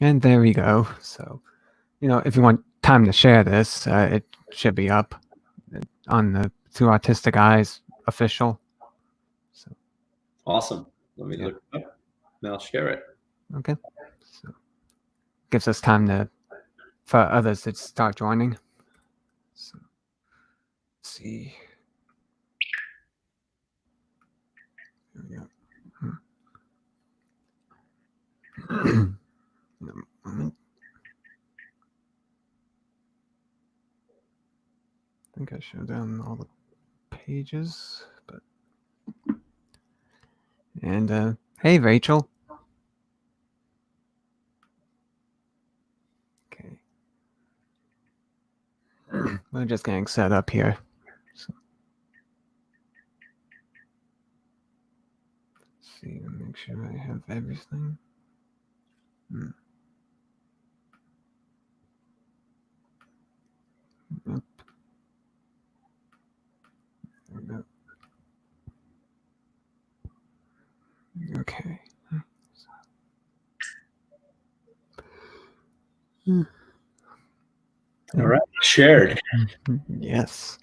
And there we go. So, if you want time to share this, it should be up on the Thru Autistic Eyes official. So, awesome. Let me look it up and I'll share it. Okay. So, gives us time for others to start joining. So, let's see. There we go. Moment. I think I showed down all the pages, and hey, Rachel. Okay. We're just getting set up here. So, let's see, make sure I have everything. Yep. There we go. Okay. All right, shared. Yes.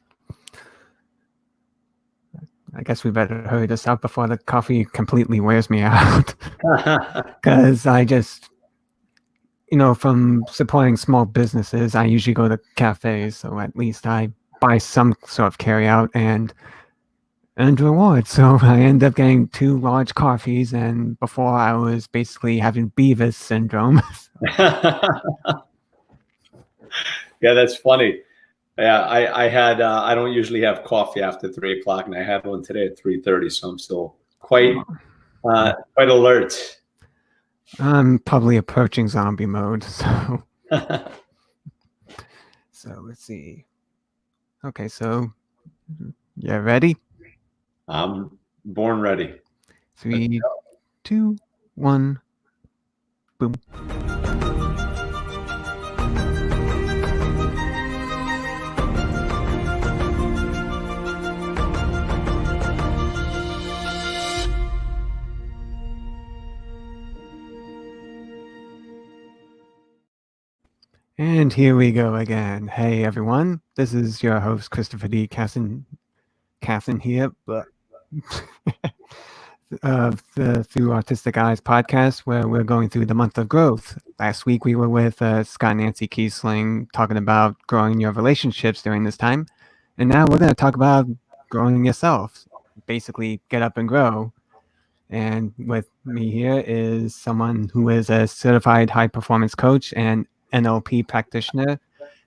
I guess we better hurry this up before the coffee completely wears me out. Because I just, from supporting small businesses, I usually go to cafes, so at least I buy some sort of carry out and rewards. So I end up getting 2 large coffees, and before I was basically having Beavis syndrome. Yeah, that's funny. Yeah, I had I don't usually have coffee after 3 o'clock, and I had one today at 3:30, so I'm still quite alert. I'm probably approaching zombie mode, so so let's see. Okay, so yeah, ready? I'm born ready. 3, 2, 1, boom. And here we go again. Hey everyone, this is your host Christopher D. Casson here, but of the Thru Autistic Eyes podcast, where we're going through the month of growth. Last week we were with Scott and Nancy Kiesling talking about growing your relationships during this time, and now we're going to talk about growing yourself. Basically, get up and grow. And with me here is someone who is a certified high performance coach and NLP practitioner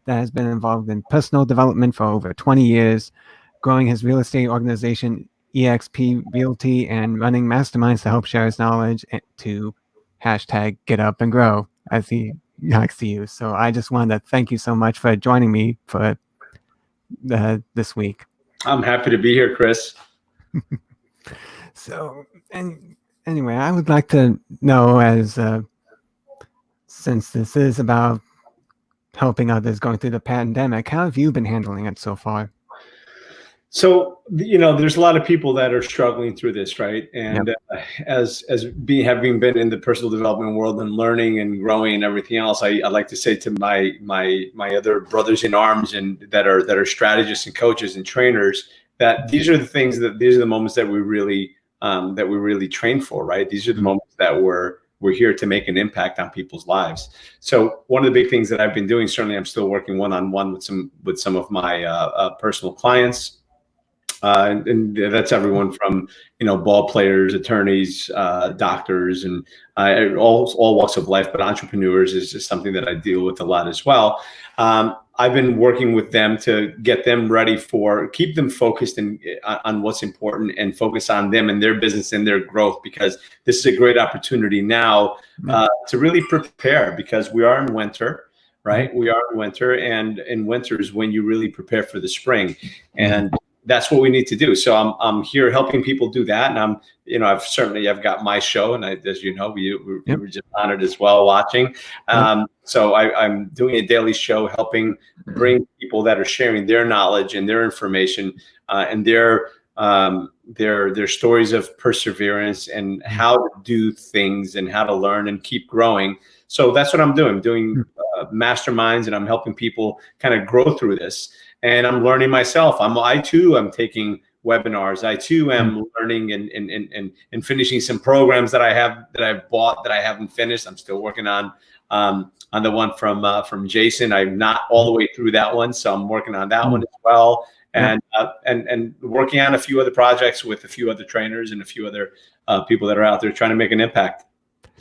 that has been involved in personal development for over 20 years, growing his real estate organization, EXP Realty, and running masterminds to help share his knowledge to #get up and grow, as he likes to use. So I just wanted to thank you so much for joining me for this week. I'm happy to be here, Chris. So, and anyway, I would like to know, as since this is about helping others going through the pandemic, how have you been handling it so far? So, there's a lot of people that are struggling through this, right? And yep. As having been in the personal development world and learning and growing and everything else, I like to say to my other brothers in arms and that are strategists and coaches and trainers, that these are the moments that we really train for, right? These are the moments that we're here to make an impact on people's lives. So one of the big things that I've been doing, certainly I'm still working one-on-one with some of my personal clients. And that's everyone from, ball players, attorneys, doctors, and all walks of life, but entrepreneurs is just something that I deal with a lot as well. I've been working with them to get them ready keep them focused on what's important and focus on them and their business and their growth, because this is a great opportunity now to really prepare, because we are in winter, right? We are in winter, and in winter is when you really prepare for the spring. And that's what we need to do. So I'm here helping people do that. And I've got my show, and as you know, we were just honored as well watching. So I'm doing a daily show, helping bring people that are sharing their knowledge and their information and their They're stories of perseverance and how to do things and how to learn and keep growing. So that's what I'm doing masterminds, and I'm helping people kind of grow through this. And I'm learning myself. I too am taking webinars. I too am learning and finishing some programs that I've bought that I haven't finished. I'm still working on the one from Jason. I'm not all the way through that one, so I'm working on that one as well. And working on a few other projects with a few other trainers and a few other people that are out there trying to make an impact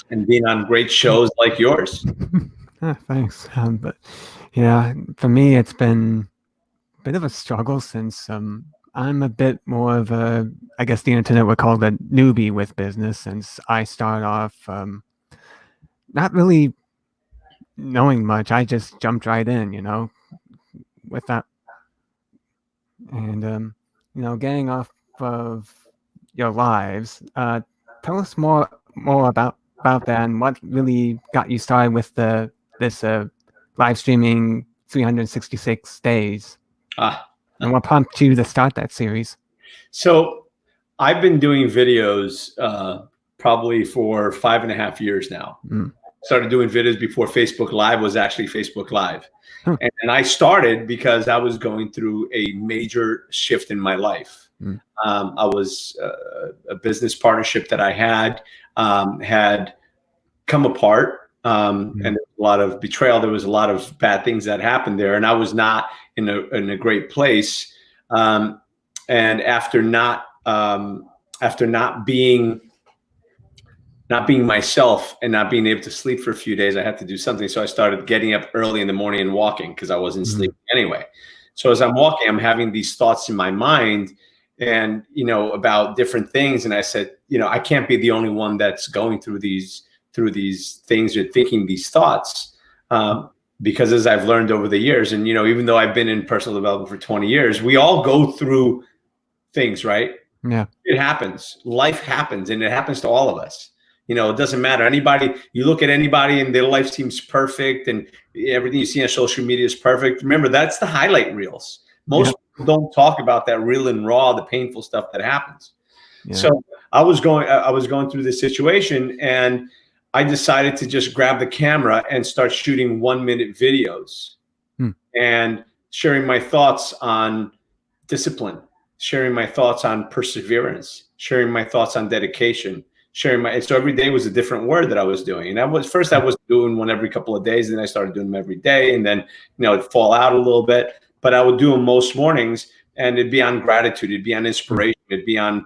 and being on great shows like yours. Thanks. But yeah, for me, it's been a bit of a struggle since I'm a bit more of a, I guess the internet would call it, newbie with business, since I start off not really knowing much. I just jumped right in, with that. And, getting off of your lives, tell us more about that and what really got you started with this live streaming 366 days. And what prompted you to start that series? So I've been doing videos probably for 5.5 years now. Started doing videos before Facebook Live was actually Facebook Live. And I started because I was going through a major shift in my life. I was a business partnership that I had come apart, and there was a lot of betrayal. There was a lot of bad things that happened there, and I was not in a great place. And after not being myself and not being able to sleep for a few days, I had to do something. So I started getting up early in the morning and walking because I wasn't sleeping anyway. So as I'm walking, I'm having these thoughts in my mind and, about different things. And I said, I can't be the only one that's going through these things or thinking these thoughts. Because as I've learned over the years, and, even though I've been in personal development for 20 years, we all go through things, right? Yeah. It happens. Life happens, and it happens to all of us. It doesn't matter. You look at anybody and their life seems perfect and everything you see on social media is perfect. Remember, that's the highlight reels. Most people don't talk about that real and raw, the painful stuff that happens. Yeah. So I was going through this situation, and I decided to just grab the camera and start shooting 1-minute videos and sharing my thoughts on discipline, sharing my thoughts on perseverance, sharing my thoughts on dedication, so every day was a different word that I was doing. And I was doing one every couple of days, and then I started doing them every day, and then, it'd fall out a little bit, but I would do them most mornings, and it'd be on gratitude. It'd be on inspiration. It'd be on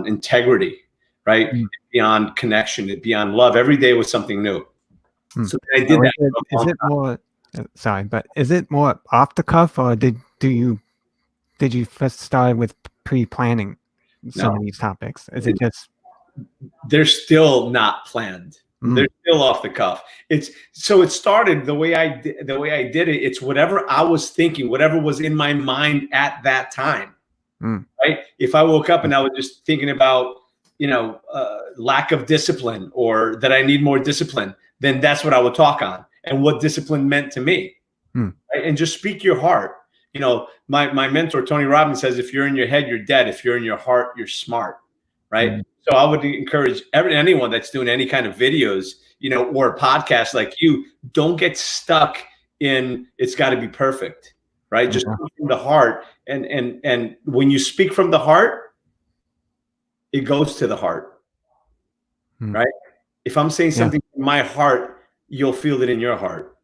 integrity, right? It'd be on connection. It'd be on love. Every day was something new. So I did that. Is it more off the cuff, or did you first start with pre-planning some of these topics? Is it just? They're still not planned. They're still off the cuff. It started the way I did it. It's whatever I was thinking, whatever was in my mind at that time. Right? If I woke up and I was just thinking about, lack of discipline, or that I need more discipline, then that's what I would talk on, and what discipline meant to me. Right? And just speak your heart. My mentor, Tony Robbins, says, if you're in your head, you're dead. If you're in your heart, you're smart. Right. So I would encourage anyone that's doing any kind of videos, or a podcast like you, don't get stuck in it's got to be perfect. Right. Just speak from the heart. And when you speak from the heart, it goes to the heart. Right. If I'm saying something from my heart, you'll feel it in your heart.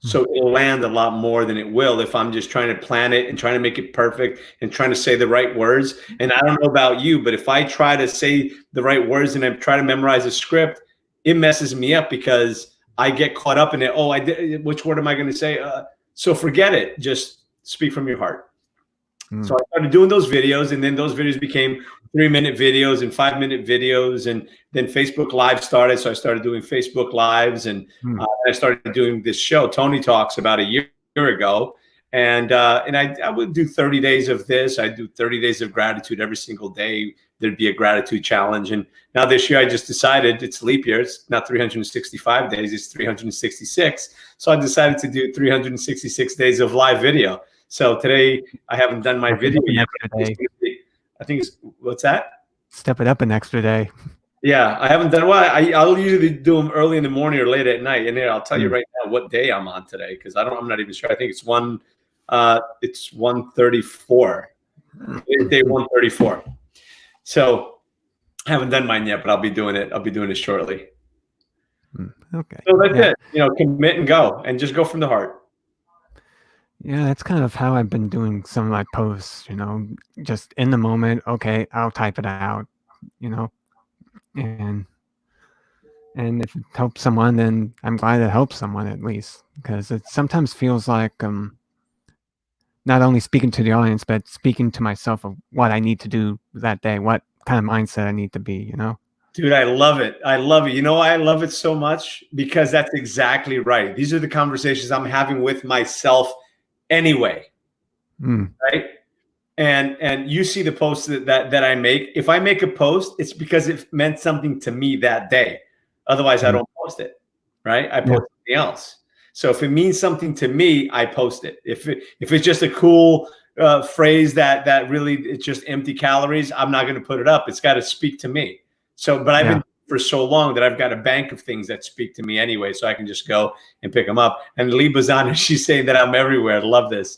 So it'll land a lot more than it will if I'm just trying to plan it and trying to make it perfect and trying to say the right words. And I don't know about you, but if I try to say the right words and I try to memorize a script, it messes me up because I get caught up in it. Oh, I did. Which word am I going to say? So forget it. Just speak from your heart. So I started doing those videos, and then those videos became 3-minute videos and 5-minute videos, and then Facebook Live started. So I started doing Facebook Lives, and I started doing this show, Tony Talks, about a year ago. And I would do 30 days of this. I do 30 days of gratitude every single day. There'd be a gratitude challenge. And now this year I just decided, it's leap year. It's not 365 days, it's 366. So I decided to do 366 days of live video. So today I haven't done my video yet. I think it's, what's that? Step it up an extra day. Yeah, I haven't done well. I'll usually do them early in the morning or late at night, and then I'll tell you right now what day I'm on today because I'm not even sure. I think it's 134. Day 134. So I haven't done mine yet, but I'll be doing it. I'll be doing it shortly. Okay. So that's it. Commit and go, and just go from the heart. Yeah, that's kind of how I've been doing some of my posts, just in the moment. Okay, I'll type it out, and if it helps someone, then I'm glad it helps someone at least, because it sometimes feels like not only speaking to the audience, but speaking to myself of what I need to do that day, what kind of mindset I need to be, Dude, I love it. I love it. You know why I love it so much? Because that's exactly right. These are the conversations I'm having with myself anyway. Right? And you see the posts that I make. If I make a post, it's because it meant something to me that day. Otherwise, I don't post it. Right? I post something else. So if it means something to me, I post it. If it's just a cool phrase that really it's just empty calories, I'm not going to put it up. It's got to speak to me. So, but I've been for so long that I've got a bank of things that speak to me anyway, so I can just go and pick them up. And Liba's on it. She's saying that I'm everywhere. I love this.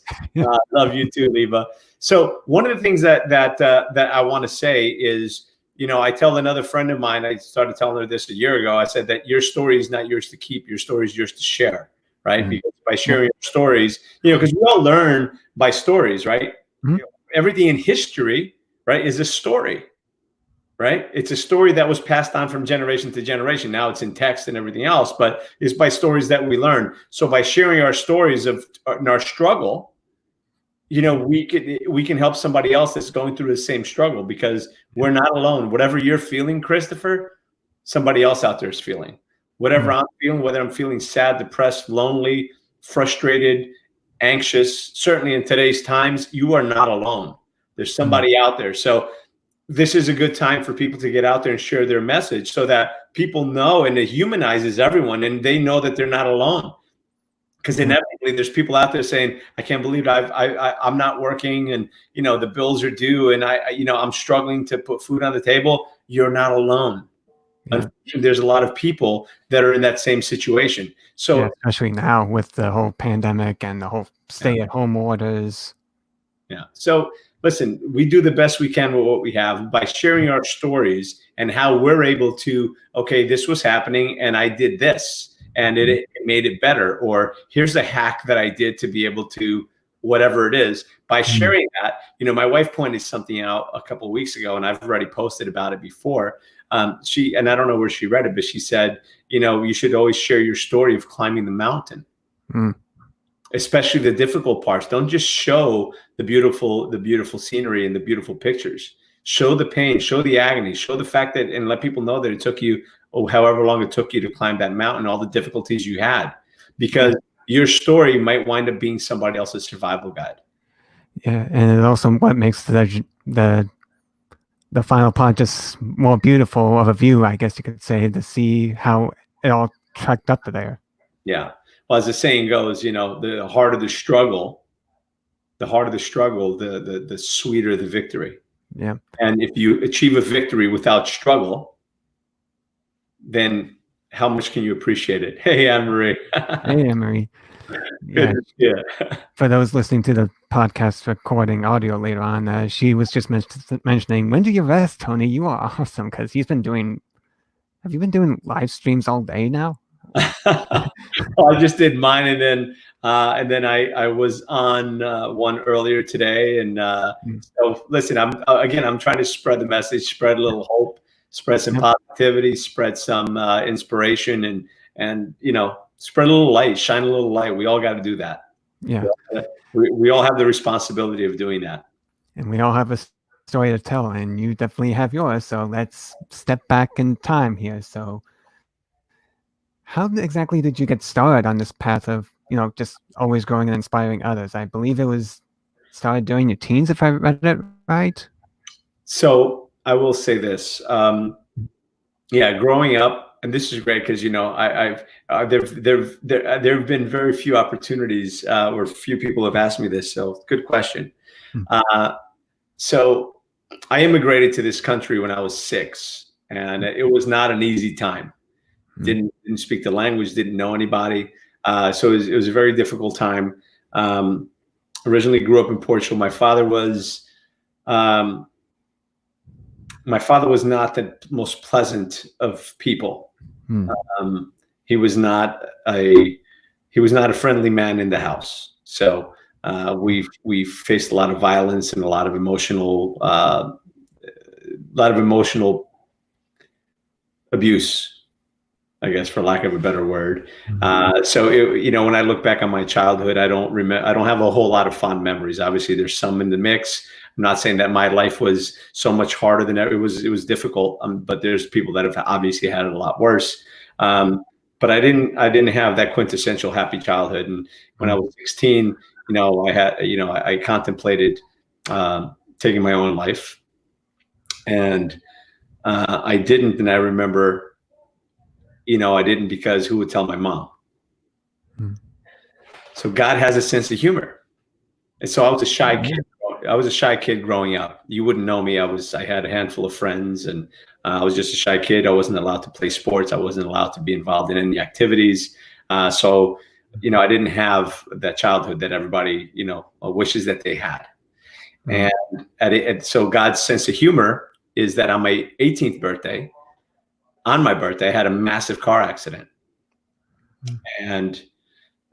Love you too, Liba. So one of the things that I want to say is, I tell another friend of mine, I started telling her this a year ago. I said that your story is not yours to keep. Your story is yours to share, right? Because by sharing your stories, because we all learn by stories, right? Everything in history, right, is a story. Right? It's a story that was passed on from generation to generation. Now it's in text and everything else, but it's by stories that we learn. So by sharing our stories of our struggle, we can help somebody else that's going through the same struggle because we're not alone. Whatever you're feeling, Christopher, somebody else out there is feeling. Whatever I'm feeling, whether I'm feeling sad, depressed, lonely, frustrated, anxious, certainly in today's times, you are not alone. There's somebody out there. So this is a good time for people to get out there and share their message so that people know, and it humanizes everyone and they know that they're not alone. Because inevitably there's people out there saying, I can't believe I'm not working and, the bills are due and I'm struggling to put food on the table. You're not alone. Yeah. There's a lot of people that are in that same situation. So especially now with the whole pandemic and the whole stay-at-home orders. Yeah. So listen, we do the best we can with what we have by sharing our stories and how we're able to, okay, this was happening and I did this and it made it better. Or here's a hack that I did to be able to whatever it is. By sharing that, my wife pointed something out a couple of weeks ago and I've already posted about it before. And I don't know where she read it, but she said, you should always share your story of climbing the mountain. Especially the difficult parts. Don't just show the beautiful scenery and the beautiful pictures. Show the pain, show the agony, show the fact that, and let people know that it took you, however long it took you to climb that mountain, all the difficulties you had, because your story might wind up being somebody else's survival guide. Yeah, and it also what makes the final part just more beautiful of a view, I guess you could say, to see how it all tracked up to there. Yeah. Well, as the saying goes, the harder the struggle, the sweeter the victory. Yeah. And if you achieve a victory without struggle, then how much can you appreciate it? Hey, Anne-Marie. Hey, Anne-Marie. Yeah. For those listening to the podcast recording audio later on, she was just mentioning, when do you rest, Tony? You are awesome, because have you been doing live streams all day now? I just did mine, and then I was on one earlier today, and so listen, I'm trying to spread the message, spread a little hope, spread some positivity, spread some inspiration, and spread a little light, shine a little light. We all got to do that. Yeah, we all have the responsibility of doing that, and we all have a story to tell, and you definitely have yours. So let's step back in time here. So how exactly did you get started on this path of, just always growing and inspiring others? I believe it was started during your teens, if I read it right. So I will say this. Growing up, and this is great because, there have been very few opportunities where few people have asked me this. So good question. So I immigrated to this country when I was 6, and it was not an easy time. Didn't speak the language, didn't know anybody. So it was a very difficult time. Originally grew up in Portugal. My father was not the most pleasant of people. He was not a friendly man in the house. So we faced a lot of violence and a lot of emotional abuse, I guess, for lack of a better word. So when I look back on my childhood, I don't have a whole lot of fond memories. Obviously, there's some in the mix. I'm not saying that my life was so much harder than it was difficult. But there's people that have obviously had it a lot worse. But I didn't have that quintessential happy childhood. And when I was 16, I contemplated taking my own life, and I didn't. And I remember, I didn't because who would tell my mom? So God has a sense of humor. And so I was a shy kid. I was a shy kid growing up. You wouldn't know me. I had a handful of friends, and I was just a shy kid. I wasn't allowed to play sports. I wasn't allowed to be involved in any activities. So I didn't have that childhood that everybody, wishes that they had. And so God's sense of humor is that on my 18th birthday, on my birthday, I had a massive car accident. And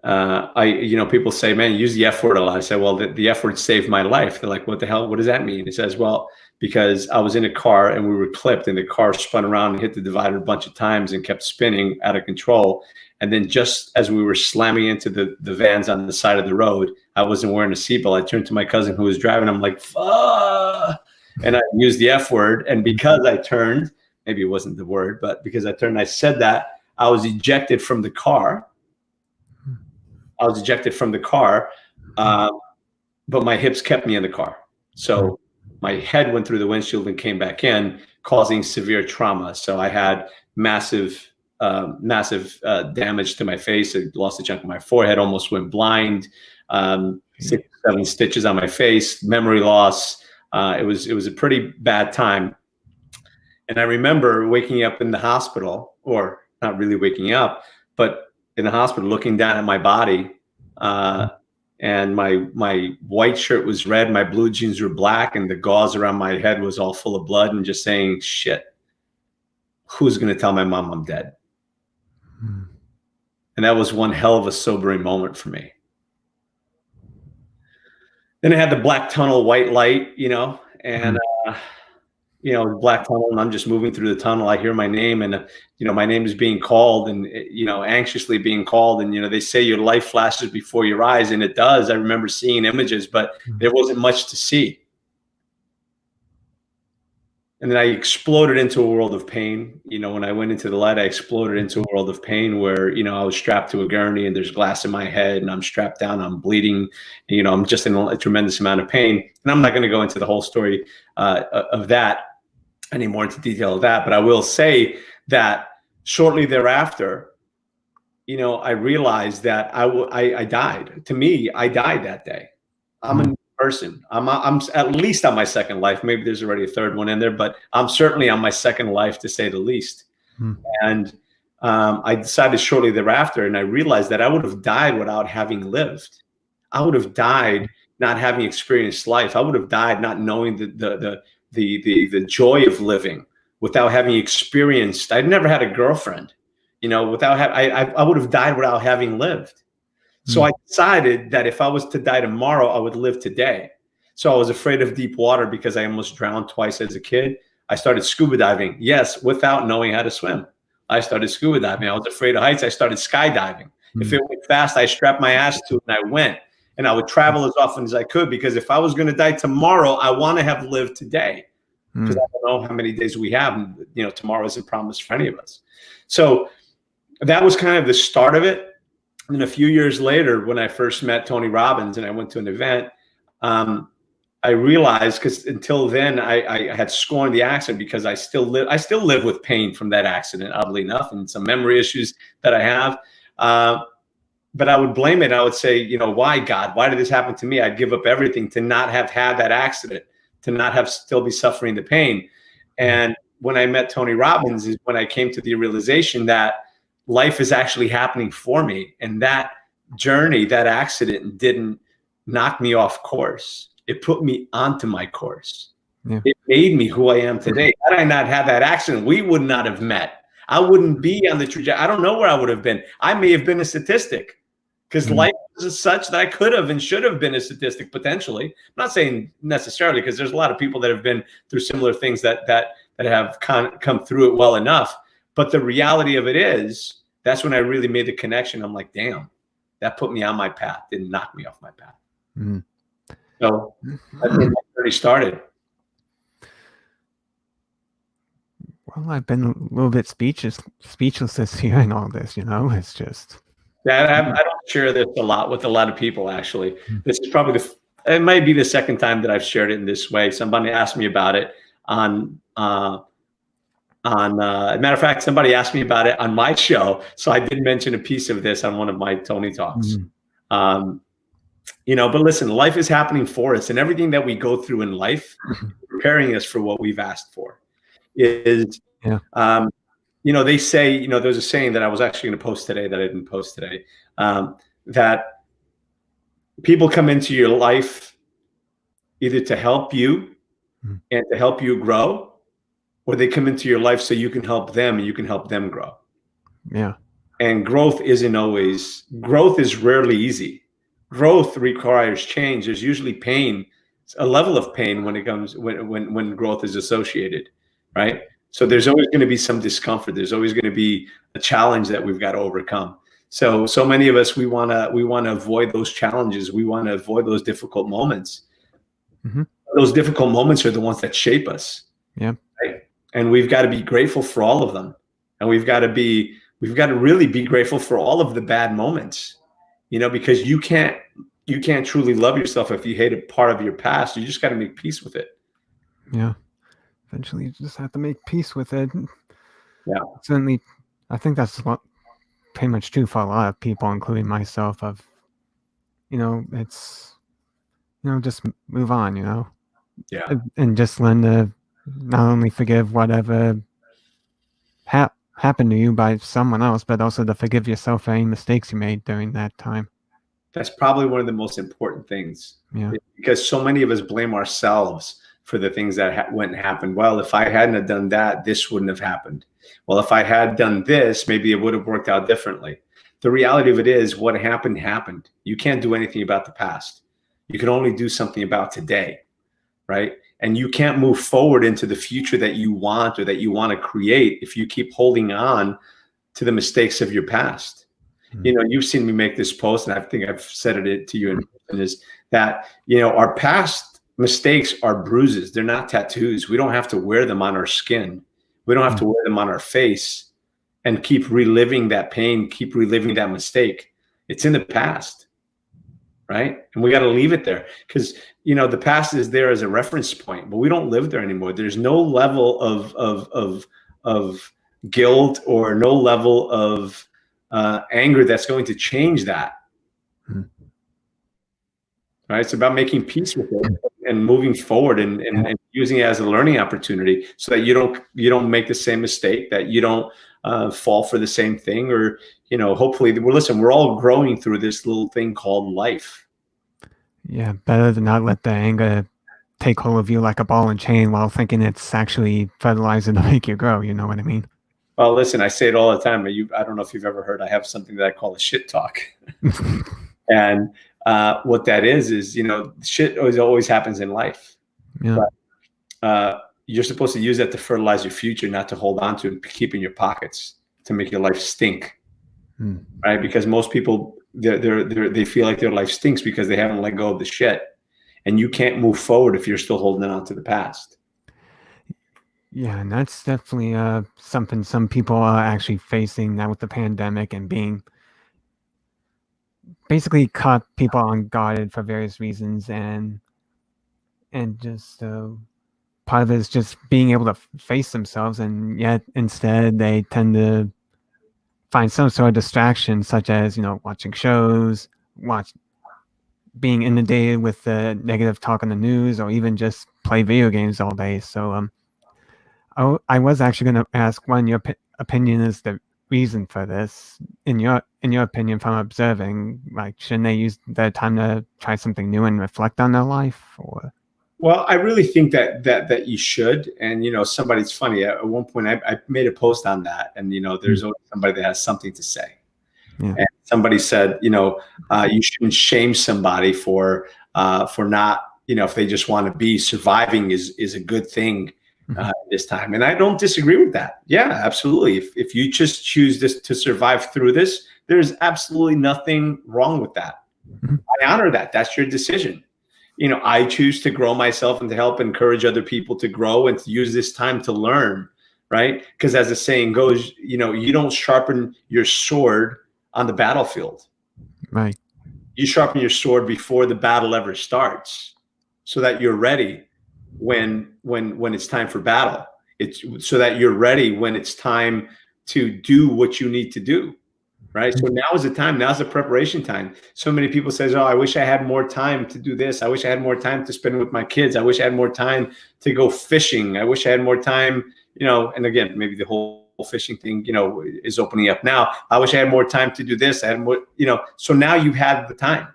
people say, man, you use the F word a lot. I say, well, the F word saved my life. They're like, what the hell? What does that mean? It says, well, because I was in a car and we were clipped, and the car spun around and hit the divider a bunch of times and kept spinning out of control. And then just as we were slamming into the vans on the side of the road, I wasn't wearing a seatbelt. I turned to my cousin who was driving. I'm like, fuck. And I used the F word. And because I turned, maybe it wasn't the word, but because I turned, I said that, I was ejected from the car. But my hips kept me in the car. So my head went through the windshield and came back in, causing severe trauma. So I had massive damage to my face. I lost a chunk of my forehead, almost went blind, 6 or 7 stitches on my face, memory loss. It was a pretty bad time. And I remember waking up in the hospital, or not really waking up, but in the hospital, looking down at my body, and my white shirt was red, my blue jeans were black, and the gauze around my head was all full of blood, and just saying, shit, who's going to tell my mom I'm dead? And that was one hell of a sobering moment for me. Then I had the black tunnel, white light, and black tunnel, and I'm just moving through the tunnel. I hear my name, and my name is being called, and anxiously being called, and they say your life flashes before your eyes, and it does. I remember seeing images, but there wasn't much to see. And then I exploded into a world of pain. When I went into the light, I exploded into a world of pain where, I was strapped to a gurney and there's glass in my head and I'm strapped down, I'm bleeding, I'm just in a tremendous amount of pain. And I'm not going to go into the whole story of that, any more into detail of that, but I will say that shortly thereafter, I realized that I died. To me, I died that day. I'm a new person. I'm at least on my second life. Maybe there's already a third one in there, but I'm certainly on my second life, to say the least. And I decided shortly thereafter, and I realized that I would have died without having lived. I would have died not having experienced life. I would have died not knowing the joy of living, without having experienced. I'd never had a girlfriend, I would have died without having lived. So I decided that if I was to die tomorrow, I would live today. So I was afraid of deep water because I almost drowned twice as a kid. I started scuba diving, yes, without knowing how to swim. I started scuba diving. I was afraid of heights. I started skydiving. If it went fast, I strapped my ass to it and I went. And I would travel as often as I could, because if I was going to die tomorrow, I want to have lived today. Because I don't know how many days we have. And, tomorrow isn't promised for any of us. So that was kind of the start of it. And a few years later, when I first met Tony Robbins and I went to an event, I realized, because until then I had scorned the accident, because I still live with pain from that accident, oddly enough, and some memory issues that I have. But I would blame it. I would say, why, God? Why did this happen to me? I'd give up everything to not have had that accident, to not have still be suffering the pain. And when I met Tony Robbins is when I came to the realization that life is actually happening for me. And that journey, that accident didn't knock me off course. It put me onto my course. Yeah. It made me who I am today. Had I not had that accident, we would not have met. I wouldn't be on the trajectory. I don't know where I would have been. I may have been a statistic because life is such that I could have and should have been a statistic potentially. I'm not saying necessarily, because there's a lot of people that have been through similar things that have come through it well enough. But the reality of it is, that's when I really made the connection. I'm like, damn, that put me on my path, didn't knock me off my path. Mm-hmm. So that's when my journey started. Well, I've been a little bit speechless this hearing all this, it's just. Yeah, I don't share this a lot with a lot of people, actually. This is probably it might be the second time that I've shared it in this way. Somebody asked me about it on matter of fact, somebody asked me about it on my show. So I did mention a piece of this on one of my Tony Talks. But listen, life is happening for us, and everything that we go through in life, preparing us for what we've asked for. They say, there's a saying that I was actually going to post today that I didn't post today, that people come into your life either to help you and to help you grow, or they come into your life so you can help them and you can help them grow. Yeah. And growth is rarely easy. Growth requires change. There's usually pain, a level of pain when growth is associated. Right. So there's always going to be some discomfort. There's always going to be a challenge that we've got to overcome. So many of us, we want to avoid those challenges. We want to avoid those difficult moments. Mm-hmm. Those difficult moments are the ones that shape us. Yeah. Right? And we've got to be grateful for all of them. And we've got to really be grateful for all of the bad moments, because you can't truly love yourself if you hate a part of your past. You just got to make peace with it. Yeah. Eventually, you just have to make peace with it. Yeah. Certainly, I think that's pretty much true for a lot of people, including myself. It's, just move on, Yeah. And just learn to not only forgive whatever happened to you by someone else, but also to forgive yourself for any mistakes you made during that time. That's probably one of the most important things. Yeah. Because so many of us blame ourselves for the things that wouldn't happen. Well, if I hadn't have done that, this wouldn't have happened. Well, if I had done this, maybe it would have worked out differently. The reality of it is, what happened, happened. You can't do anything about the past. You can only do something about today, right? And you can't move forward into the future that you want or that you want to create if you keep holding on to the mistakes of your past. Mm-hmm. You've seen me make this post, and I think I've said it to you, is that, our past mistakes are bruises. They're not tattoos. We don't have to wear them on our skin. We don't have to wear them on our face and keep reliving that pain, keep reliving that mistake. It's in the past, right? And we got to leave it there, because, the past is there as a reference point, but we don't live there anymore. There's no level of guilt or no level of anger that's going to change that. Right? It's about making peace with it and moving forward and using it as a learning opportunity, so that you don't make the same mistake, that you don't fall for the same thing, or hopefully we're all growing through this little thing called life. Yeah, better to not let the anger take hold of you like a ball and chain while thinking it's actually fertilizer to make you grow. You know what I mean? Well, listen, I say it all the time. I don't know if you've ever heard, I have something that I call a shit talk. And what that is shit always happens in life. Yeah. But you're supposed to use that to fertilize your future, not to hold on to and keep in your pockets to make your life stink. Right? Because most people, they feel like their life stinks because they haven't let go of the shit. And you can't move forward if you're still holding on to the past. Yeah, and that's definitely something some people are actually facing now with the pandemic, and being basically caught people unguarded for various reasons, and just part of it is just being able to face themselves, and yet instead they tend to find some sort of distraction, such as watching shows, being inundated with the negative talk on the news, or even just play video games all day. So I was actually going to ask, one, your opinion is the reason for this. In your opinion, from observing, like, shouldn't they use their time to try something new and reflect on their life? Or Well, I really think that you should. And, somebody's funny. At one point, I made a post on that. And, there's always somebody that has something to say. Yeah. And somebody said, you shouldn't shame somebody for not, if they just want to be surviving is a good thing this time. And I don't disagree with that. Yeah, absolutely. If you just choose this to survive through this, there's absolutely nothing wrong with that. I honor that. That's your decision. I choose to grow myself and to help encourage other people to grow and to use this time to learn, right? Because as the saying goes, you don't sharpen your sword on the battlefield. Right. You sharpen your sword before the battle ever starts, so that you're ready when it's time for battle. It's so that you're ready when it's time to do what you need to do. Right. So now is the time. Now's the preparation time. So many people says, "Oh, I wish I had more time to do this. I wish I had more time to spend with my kids. I wish I had more time to go fishing. I wish I had more time." And again, maybe the whole fishing thing, is opening up now. I wish I had more time to do this. I had more, So now you have the time.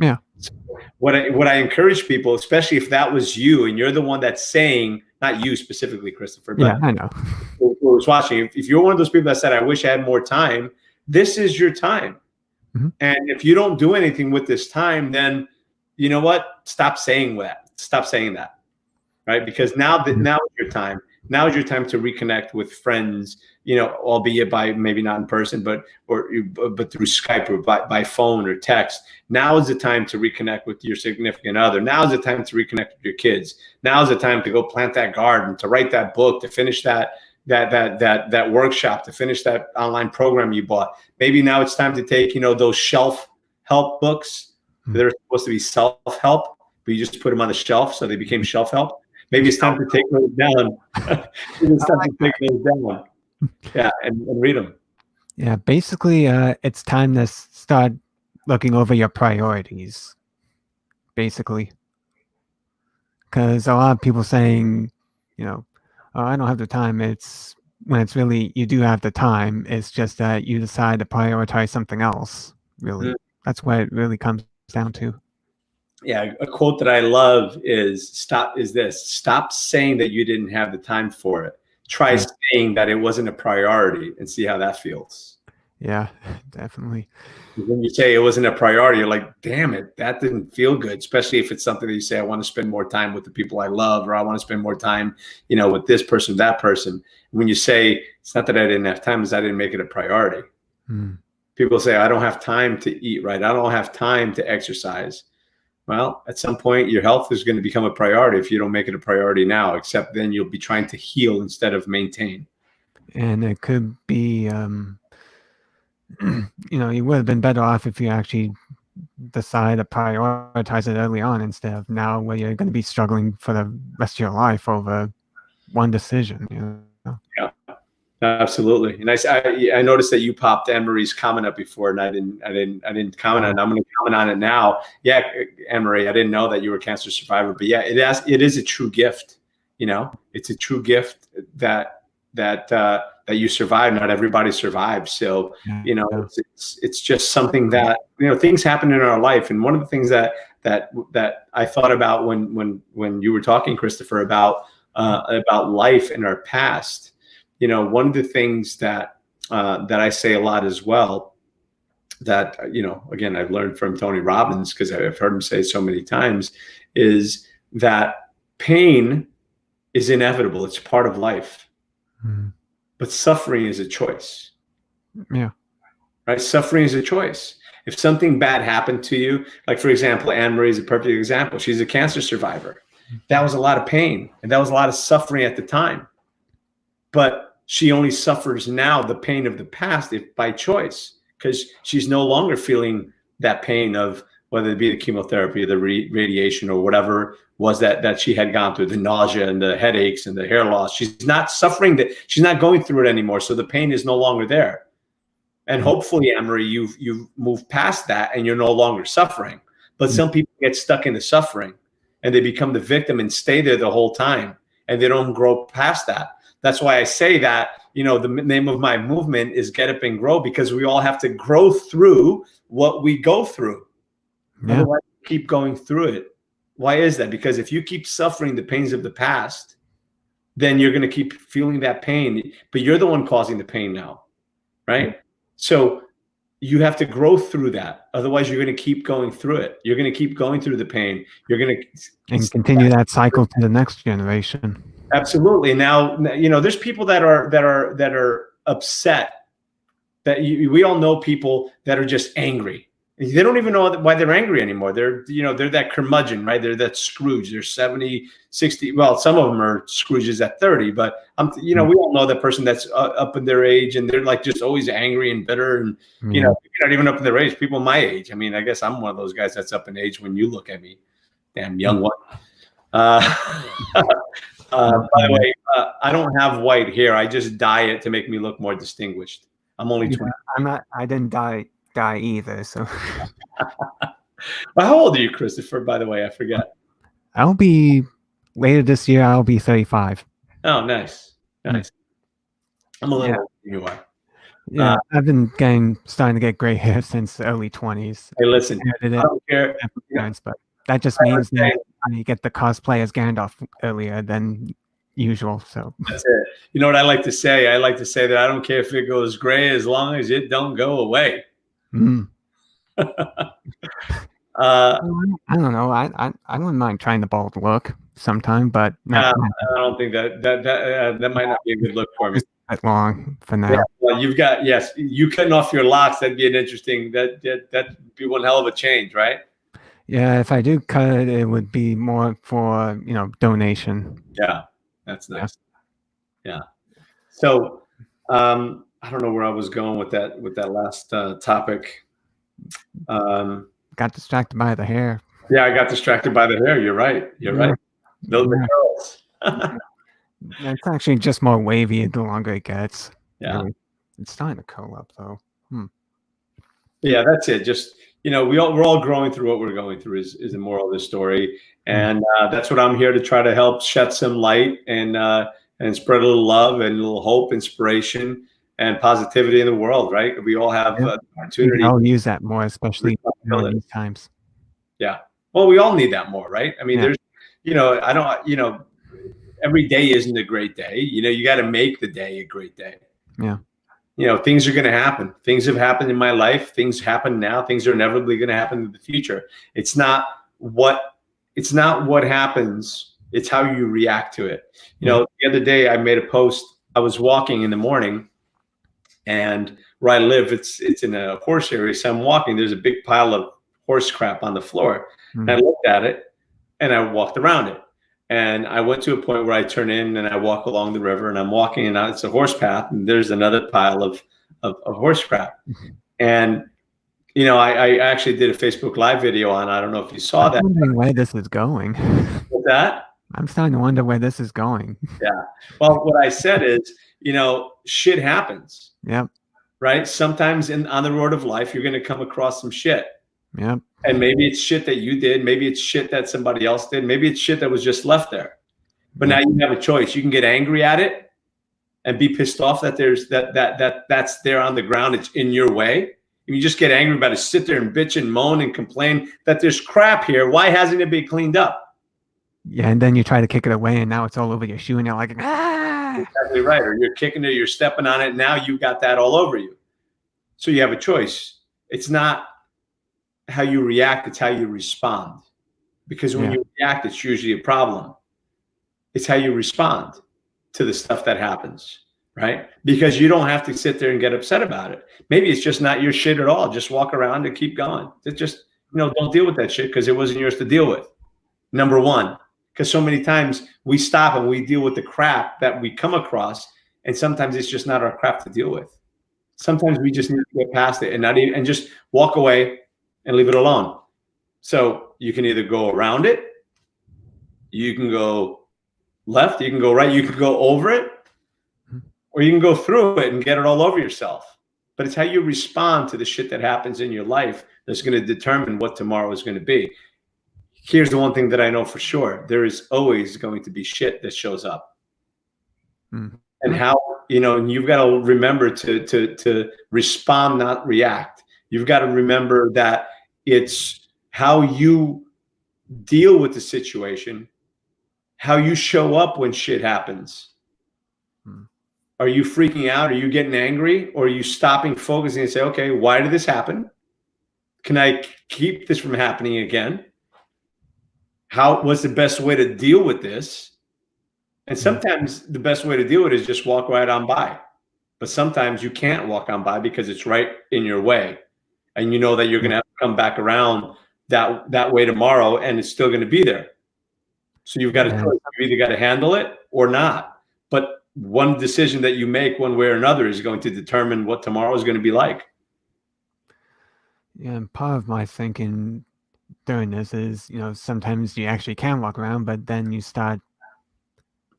Yeah. So what I encourage people, especially if that was you and you're the one that's saying, not you specifically, Christopher, but yeah, I know. who was watching. If you're one of those people that said, "I wish I had more time," this is your time. And if you don't do anything with this time, then you know what? Stop saying that. Stop saying that. Right? Because now is your time. Now is your time to reconnect with friends, albeit by maybe not in person, but through Skype or by phone or text. Now is the time to reconnect with your significant other. Now is the time to reconnect with your kids. Now is the time to go plant that garden, to write that book, to finish that workshop, to finish that online program you bought. Maybe now it's time to take, those shelf help books that are supposed to be self-help, but you just put them on the shelf, so they became shelf help. Maybe it's time to take those down. Yeah, and read them. Yeah, basically, it's time to start looking over your priorities, basically. Because a lot of people saying, "Oh, I don't have the time." It's when it's really, you do have the time. It's just that you decide to prioritize something else. Really, that's what it really comes down to. Yeah, a quote that I love is stop saying that you didn't have the time for it. Try saying that it wasn't a priority and see how that feels. Yeah, definitely. When you say it wasn't a priority, you're like, damn it, that didn't feel good, especially if it's something that you say, I want to spend more time with the people I love, or I want to spend more time, with this person, that person. When you say, it's not that I didn't have time, it's I didn't make it a priority. People say, I don't have time to eat right. I don't have time to exercise. Well, at some point, your health is going to become a priority if you don't make it a priority now, except then you'll be trying to heal instead of maintain. And it could be, you would have been better off if you actually decide to prioritize it early on instead of now, where you're going to be struggling for the rest of your life over one decision. Yeah. Absolutely. And I noticed that you popped Anne-Marie's comment up before, and I didn't comment on it. I'm going to comment on it now. Yeah, Anne-Marie, I didn't know that you were a cancer survivor, but yeah, it is a true gift. It's a true gift that you survive. Not everybody survives. So, it's just something that, things happen in our life. And one of the things that I thought about when you were talking, Christopher, about life in our past, one of the things that I say a lot as well, that, again, I've learned from Tony Robbins, because I've heard him say so many times, is that pain is inevitable. It's part of life. But suffering is a choice. Yeah. Right? Suffering is a choice. If something bad happened to you, like, for example, Anne-Marie is a perfect example. She's a cancer survivor. That was a lot of pain, and that was a lot of suffering at the time. But she only suffers now the pain of the past by choice, because she's no longer feeling that pain of whether it be the chemotherapy or the radiation or whatever was that she had gone through, the nausea and the headaches and the hair loss. She's not suffering that. She's not going through it anymore. So the pain is no longer there. And hopefully, Anne-Marie, you've moved past that and you're no longer suffering. But some people get stuck in the suffering. and they become the victim and stay there the whole time, and they don't grow past that. That's why I say that, the name of my movement is Get Up and Grow, because we all have to grow through what we go through. Yeah. Otherwise, keep going through it. Why is that? Because if you keep suffering the pains of the past, then you're going to keep feeling that pain, but you're the one causing the pain now, right? Yeah. So you have to grow through that. Otherwise, you're going to keep going through it. You're going to keep going through the pain. You're going to continue that cycle to the next generation. Absolutely. Now, there's people that are upset. That we all know people that are just angry. They don't even know why they're angry anymore. They're that curmudgeon, right? They're that Scrooge. They're 70, 60. Well, some of them are Scrooges at 30, but we all know that person that's up in their age, and they're like just always angry and bitter. And, you're not even up in their age. People my age. I mean, I guess I'm one of those guys that's up in age when you look at me. Damn young one. By the way, I don't have white hair. I just dye it to make me look more distinguished. I'm only 20. I didn't dye either. So, well, how old are you, Christopher? By the way, I forgot. I'll be later this year. I'll be 35. Oh, nice. I'm a little older than you are. Yeah, I've been starting to get gray hair since the early 20s. Hey, listen, I don't care. But that just means that you get the cosplay as Gandalf earlier than usual. So that's it. You know what I like to say? I like to say that I don't care if it goes gray as long as it don't go away. I don't know. I wouldn't mind trying the bald look sometime, but I don't think that might not be a good look for me. That long for now. Yeah, well, you cutting off your locks. That'd be an interesting. That'd be one hell of a change, right? Yeah, if I do cut it, it would be more for donation. Yeah, that's nice. Yeah. So I don't know where I was going with that last topic. Got distracted by the hair. Yeah, I got distracted by the hair. You're right. Right. Those are curls. It's actually just more wavy the longer it gets. Yeah. Really. It's starting to curl up though. Yeah, that's it. Just we're all growing through what we're going through is the moral of the story, and that's what I'm here to try to help shed some light and spread a little love and a little hope, inspiration, and positivity in the world. Right? We all have opportunity. I'll use that more, especially in these times. Yeah. Well, we all need that more, right? I mean, there's, I don't, every day isn't a great day. You got to make the day a great day. Yeah. Things are going to happen. Things have happened in my life. Things happen now. Things are inevitably going to happen in the future. It's not what happens. It's how you react to it. The other day I made a post. I was walking in the morning, and where I live, it's in a horse area. So I'm walking. There's a big pile of horse crap on the floor. And I looked at it, and I walked around it. And I went to a point where I turn in and I walk along the river, and I'm walking, and it's a horse path, and there's another pile of horse crap. And, I actually did a Facebook Live video on, I don't know if you saw that. I'm wondering where this is going. What's that? I'm starting to wonder where this is going. Yeah. Well, what I said is, shit happens. Yep. Right? Sometimes on the road of life, you're going to come across some shit. Yep. And maybe it's shit that you did. Maybe it's shit that somebody else did. Maybe it's shit that was just left there. But now you have a choice. You can get angry at it and be pissed off that that's there on the ground. It's in your way. And you just get angry about it. Sit there and bitch and moan and complain that there's crap here. Why hasn't it been cleaned up? Yeah, and then you try to kick it away, and now it's all over your shoe, and you're like, ah. Exactly right. Or you're kicking it, you're stepping on it. Now you got that all over you. So you have a choice. It's not how you react, it's how you respond. Because when you react, it's usually a problem. It's how you respond to the stuff that happens, right? Because you don't have to sit there and get upset about it. Maybe it's just not your shit at all. Just walk around and keep going. It's just, don't deal with that shit because it wasn't yours to deal with. Number one, because so many times we stop and we deal with the crap that we come across, and sometimes it's just not our crap to deal with. Sometimes we just need to get past it and just walk away and leave it alone. So you can either go around it, you can go left, you can go right, you can go over it, or you can go through it and get it all over yourself. But it's how you respond to the shit that happens in your life that's going to determine what tomorrow is going to be. here's the one thing that I know for sure. There is always going to be shit that shows up. Mm-hmm. And how, and you've got to remember to respond, not react. You've got to remember that it's how you deal with the situation, how you show up when shit happens. Are you freaking out? Are you getting angry? Or are you stopping, focusing, and say, okay, why did this happen? Can I keep this from happening again? What's the best way to deal with this? And sometimes the best way to deal with it is just walk right on by. But sometimes you can't walk on by because it's right in your way. And you know that you're going to have to come back around that way tomorrow, and it's still going to be there. So you've got a choice. You either got to handle it or not. But one decision that you make one way or another is going to determine what tomorrow is going to be like. Yeah, and part of my thinking during this is, sometimes you actually can walk around, but then you start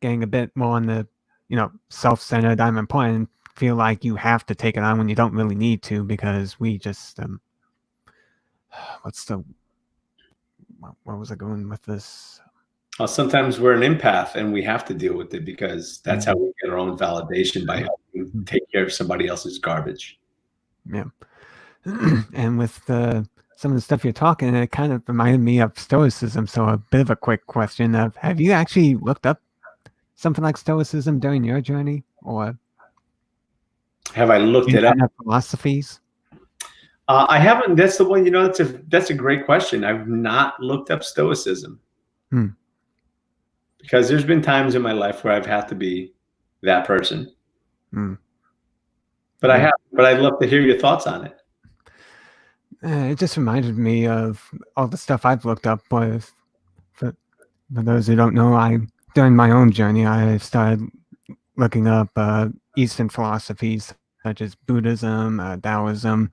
getting a bit more on the, self-centered, I'm important, feel like you have to take it on when you don't really need to, because we just, what was I going with this? Sometimes we're an empath and we have to deal with it because that's how we get our own validation, by helping take care of somebody else's garbage. Yeah. And with some of the stuff you're talking, it kind of reminded me of Stoicism. So a bit of a quick question of, have you actually looked up something like Stoicism during your journey? Or have I looked it up? Philosophies? I haven't. That's the one, that's a great question. I've not looked up Stoicism. Because there's been times in my life where I've had to be that person. But I'd love to hear your thoughts on it. It just reminded me of all the stuff I've looked up. For those who don't know, during my own journey, I started looking up Eastern philosophies such as Buddhism, Taoism,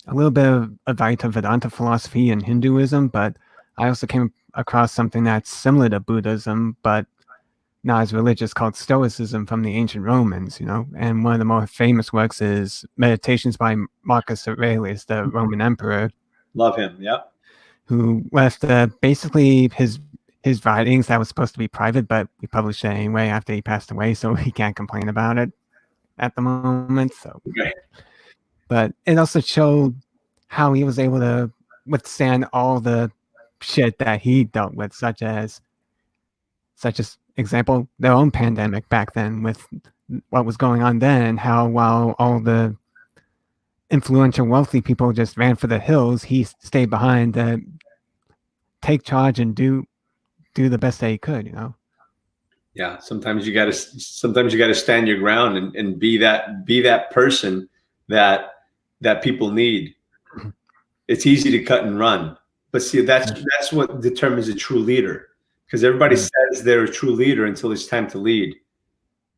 a little bit of Advaita Vedanta philosophy and Hinduism, but I also came across something that's similar to Buddhism, but not as religious, called Stoicism from the ancient Romans, and one of the more famous works is Meditations by Marcus Aurelius, the Roman emperor. Love him, yep. Who left basically his writings that was supposed to be private, but he published it anyway after he passed away, so he can't complain about it at the moment. So, okay. But it also showed how he was able to withstand all the shit that he dealt with, such as example, their own pandemic back then, with what was going on then, and how while all the influential wealthy people just ran for the hills, he stayed behind to take charge and do the best that he could, Yeah, sometimes you gotta stand your ground and be that person that people need. It's easy to cut and run, but see, that's what determines a true leader. Because everybody says they're a true leader until it's time to lead.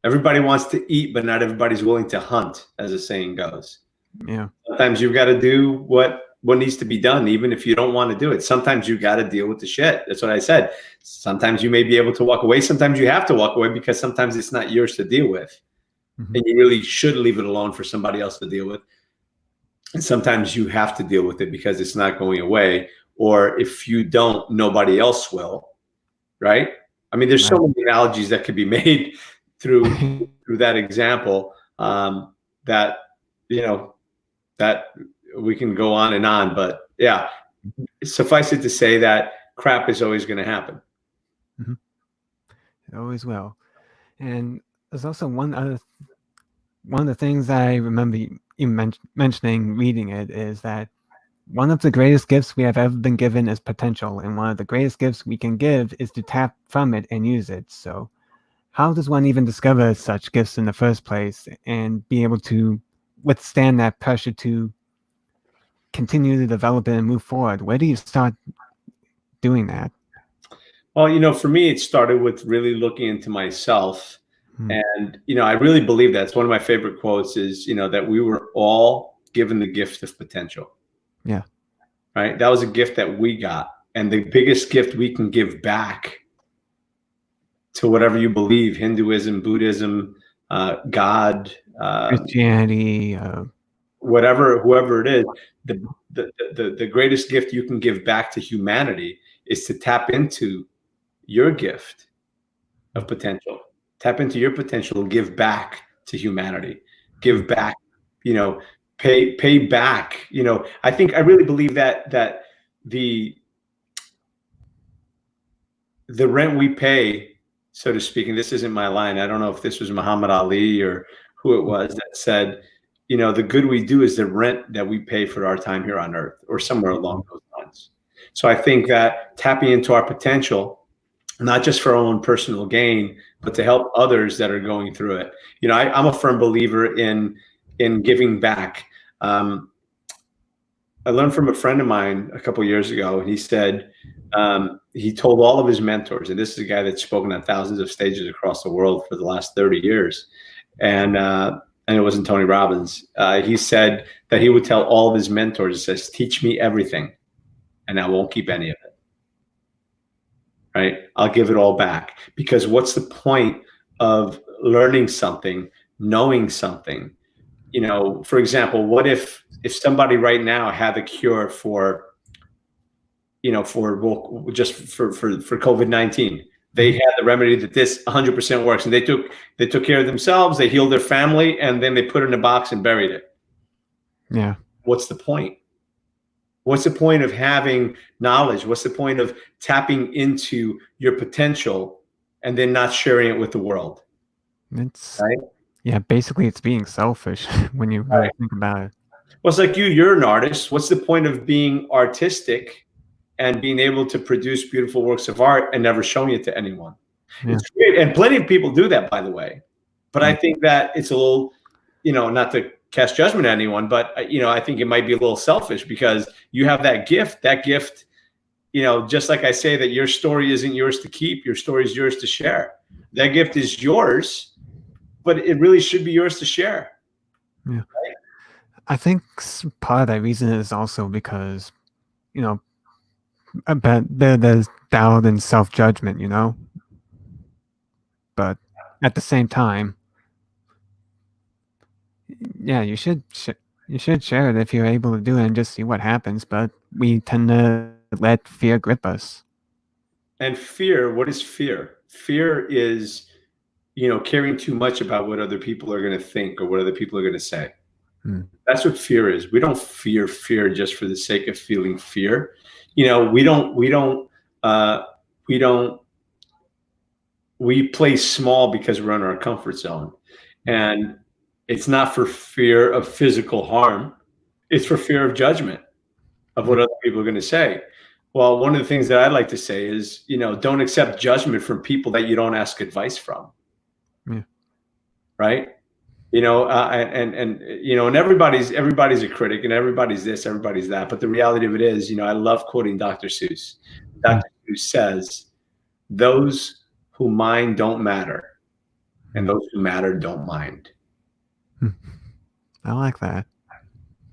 Everybody wants to eat, but not everybody's willing to hunt, as the saying goes. Yeah. Sometimes you've got to do what needs to be done, even if you don't want to do it. Sometimes you got to deal with the shit. That's what I said. Sometimes you may be able to walk away. Sometimes you have to walk away because sometimes it's not yours to deal with. And you really should leave it alone for somebody else to deal with. And sometimes you have to deal with it because it's not going away. Or if you don't, nobody else will. Right? I mean, there's so many analogies that could be made through that example, that that we can go on and on. But yeah, suffice it to say that crap is always going to happen. It always will. And there's also one of the things I remember you mentioning reading it is that one of the greatest gifts we have ever been given is potential, and one of the greatest gifts we can give is to tap from it and use it. So how does one even discover such gifts in the first place and be able to withstand that pressure to continue to develop it and move forward? Where do you start doing that? Well, for me, it started with really looking into myself. And, I really believe that. It's one of my favorite quotes is, that we were all given the gift of potential. Yeah. Right. That was a gift that we got. And the biggest gift we can give back to whatever you believe, Hinduism, Buddhism, God, Christianity, whoever it is, the greatest gift you can give back to humanity is to tap into your gift of potential, tap into your potential, give back to humanity, give back, pay back. I really believe that the rent we pay, so to speak, and this isn't my line, I don't know if this was Muhammad Ali or who it was that said, the good we do is the rent that we pay for our time here on earth, or somewhere along those lines. So I think that tapping into our potential, not just for our own personal gain, but to help others that are going through it. I'm a firm believer in giving back. I learned from a friend of mine a couple of years ago, and he said, he told all of his mentors, and this is a guy that's spoken on thousands of stages across the world for the last 30 years. And it wasn't Tony Robbins. He said that he would tell all of his mentors, he says, teach me everything and I won't keep any of it. Right? I'll give it all back, because what's the point of learning something, knowing something? For example, what if somebody right now had the cure for COVID-19? They had the remedy that this 100% works, and they took care of themselves, they healed their family, and then they put it in a box and buried it. Yeah. What's the point? What's the point of having knowledge? What's the point of tapping into your potential and then not sharing it with the world? It's right. Yeah, basically it's being selfish when you really think about it. Well, it's like you're an artist. What's the point of being artistic and being able to produce beautiful works of art and never showing it to anyone? Yeah. It's great. And plenty of people do that, by the way. But I think that it's a little, not to cast judgment on anyone, but I think it might be a little selfish, because you have that gift, just like I say that your story isn't yours to keep, your story is yours to share. That gift is yours, but it really should be yours to share. Yeah. Right? I think part of that reason is also because, I bet there's doubt and self-judgment, but at the same time, yeah, you should share it if you're able to do it and just see what happens. But we tend to let fear grip us. And fear, what is fear? Fear is, caring too much about what other people are going to think or what other people are going to say. That's what fear is. We don't fear just for the sake of feeling fear. We play small because we're in our comfort zone. And it's not for fear of physical harm. It's for fear of judgment, of what other people are going to say. Well, one of the things that I like to say is, don't accept judgment from people that you don't ask advice from. Yeah. Right? And everybody's a critic, and everybody's this, everybody's that. But the reality of it is, I love quoting Dr. Seuss. Dr. Seuss says, those who mind don't matter, and those who matter don't mind. I like that.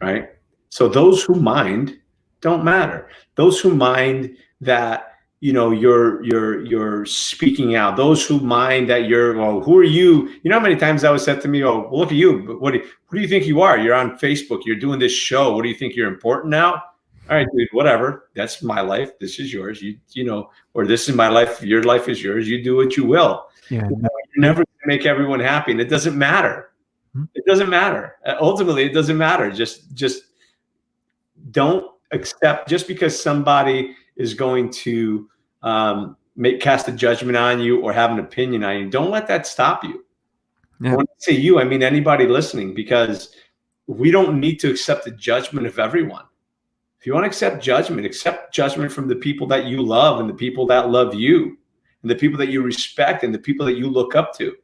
Right? So those who mind don't matter. Those who mind that, you're speaking out. Those who mind that who are you? You know how many times that was said to me, well, look at you. But what do you think you are? You're on Facebook. You're doing this show. What do you think? You're important now? All right, dude, whatever. That's my life. This is yours. Or this is my life. Your life is yours. You do what you will. Yeah. You're never going to make everyone happy. And it doesn't matter. It doesn't matter. Ultimately, it doesn't matter. Just don't accept, just because somebody is going to cast a judgment on you or have an opinion on you, don't let that stop you. Yeah. When I say you, I mean anybody listening, because we don't need to accept the judgment of everyone. If you want to accept judgment from the people that you love and the people that love you and the people that you respect and the people that you look up to.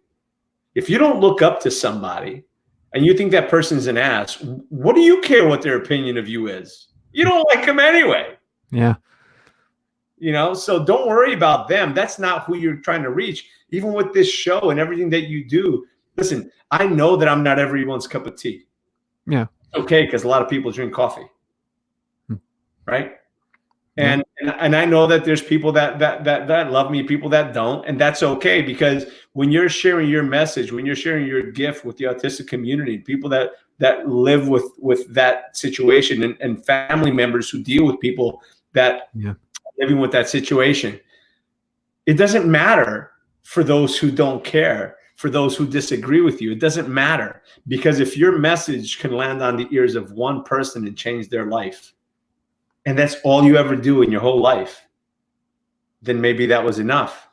If you don't look up to somebody and you think that person's an ass, what do you care what their opinion of you is? You don't like them anyway. Yeah. So don't worry about them. That's not who you're trying to reach. Even with this show and everything that you do, listen, I know that I'm not everyone's cup of tea. Yeah. Okay, because a lot of people drink coffee. Right? And I know that there's people that love me, people that don't, and that's okay, because when you're sharing your message, when you're sharing your gift with the autistic community, people that live with that situation, and family members who deal with people that living with that situation. It doesn't matter for those who don't care, for those who disagree with you. It doesn't matter, because if your message can land on the ears of one person and change their life, and that's all you ever do in your whole life, then maybe that was enough,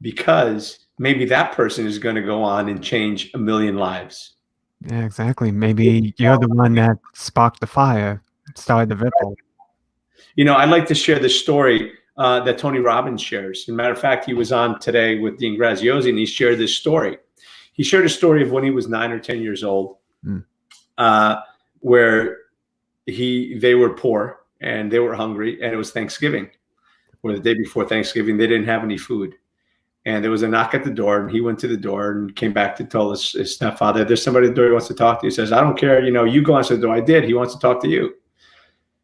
because maybe that person is going to go on and change 1 million lives. Yeah, exactly. Maybe you're the one that sparked the fire, started the ripple. You know, I'd like to share the story that Tony Robbins shares. As a matter of fact, he was on today with Dean Graziosi, and he shared this story. He shared a story of when he was 9 or 10 years old, where they were poor and they were hungry, and it was Thanksgiving, or the day before Thanksgiving. They didn't have any food. And there was a knock at the door, and he went to the door and came back to tell his stepfather, there's somebody at the door who wants to talk to you. He says, I don't care. You know, you go answer the door. I did. He wants to talk to you.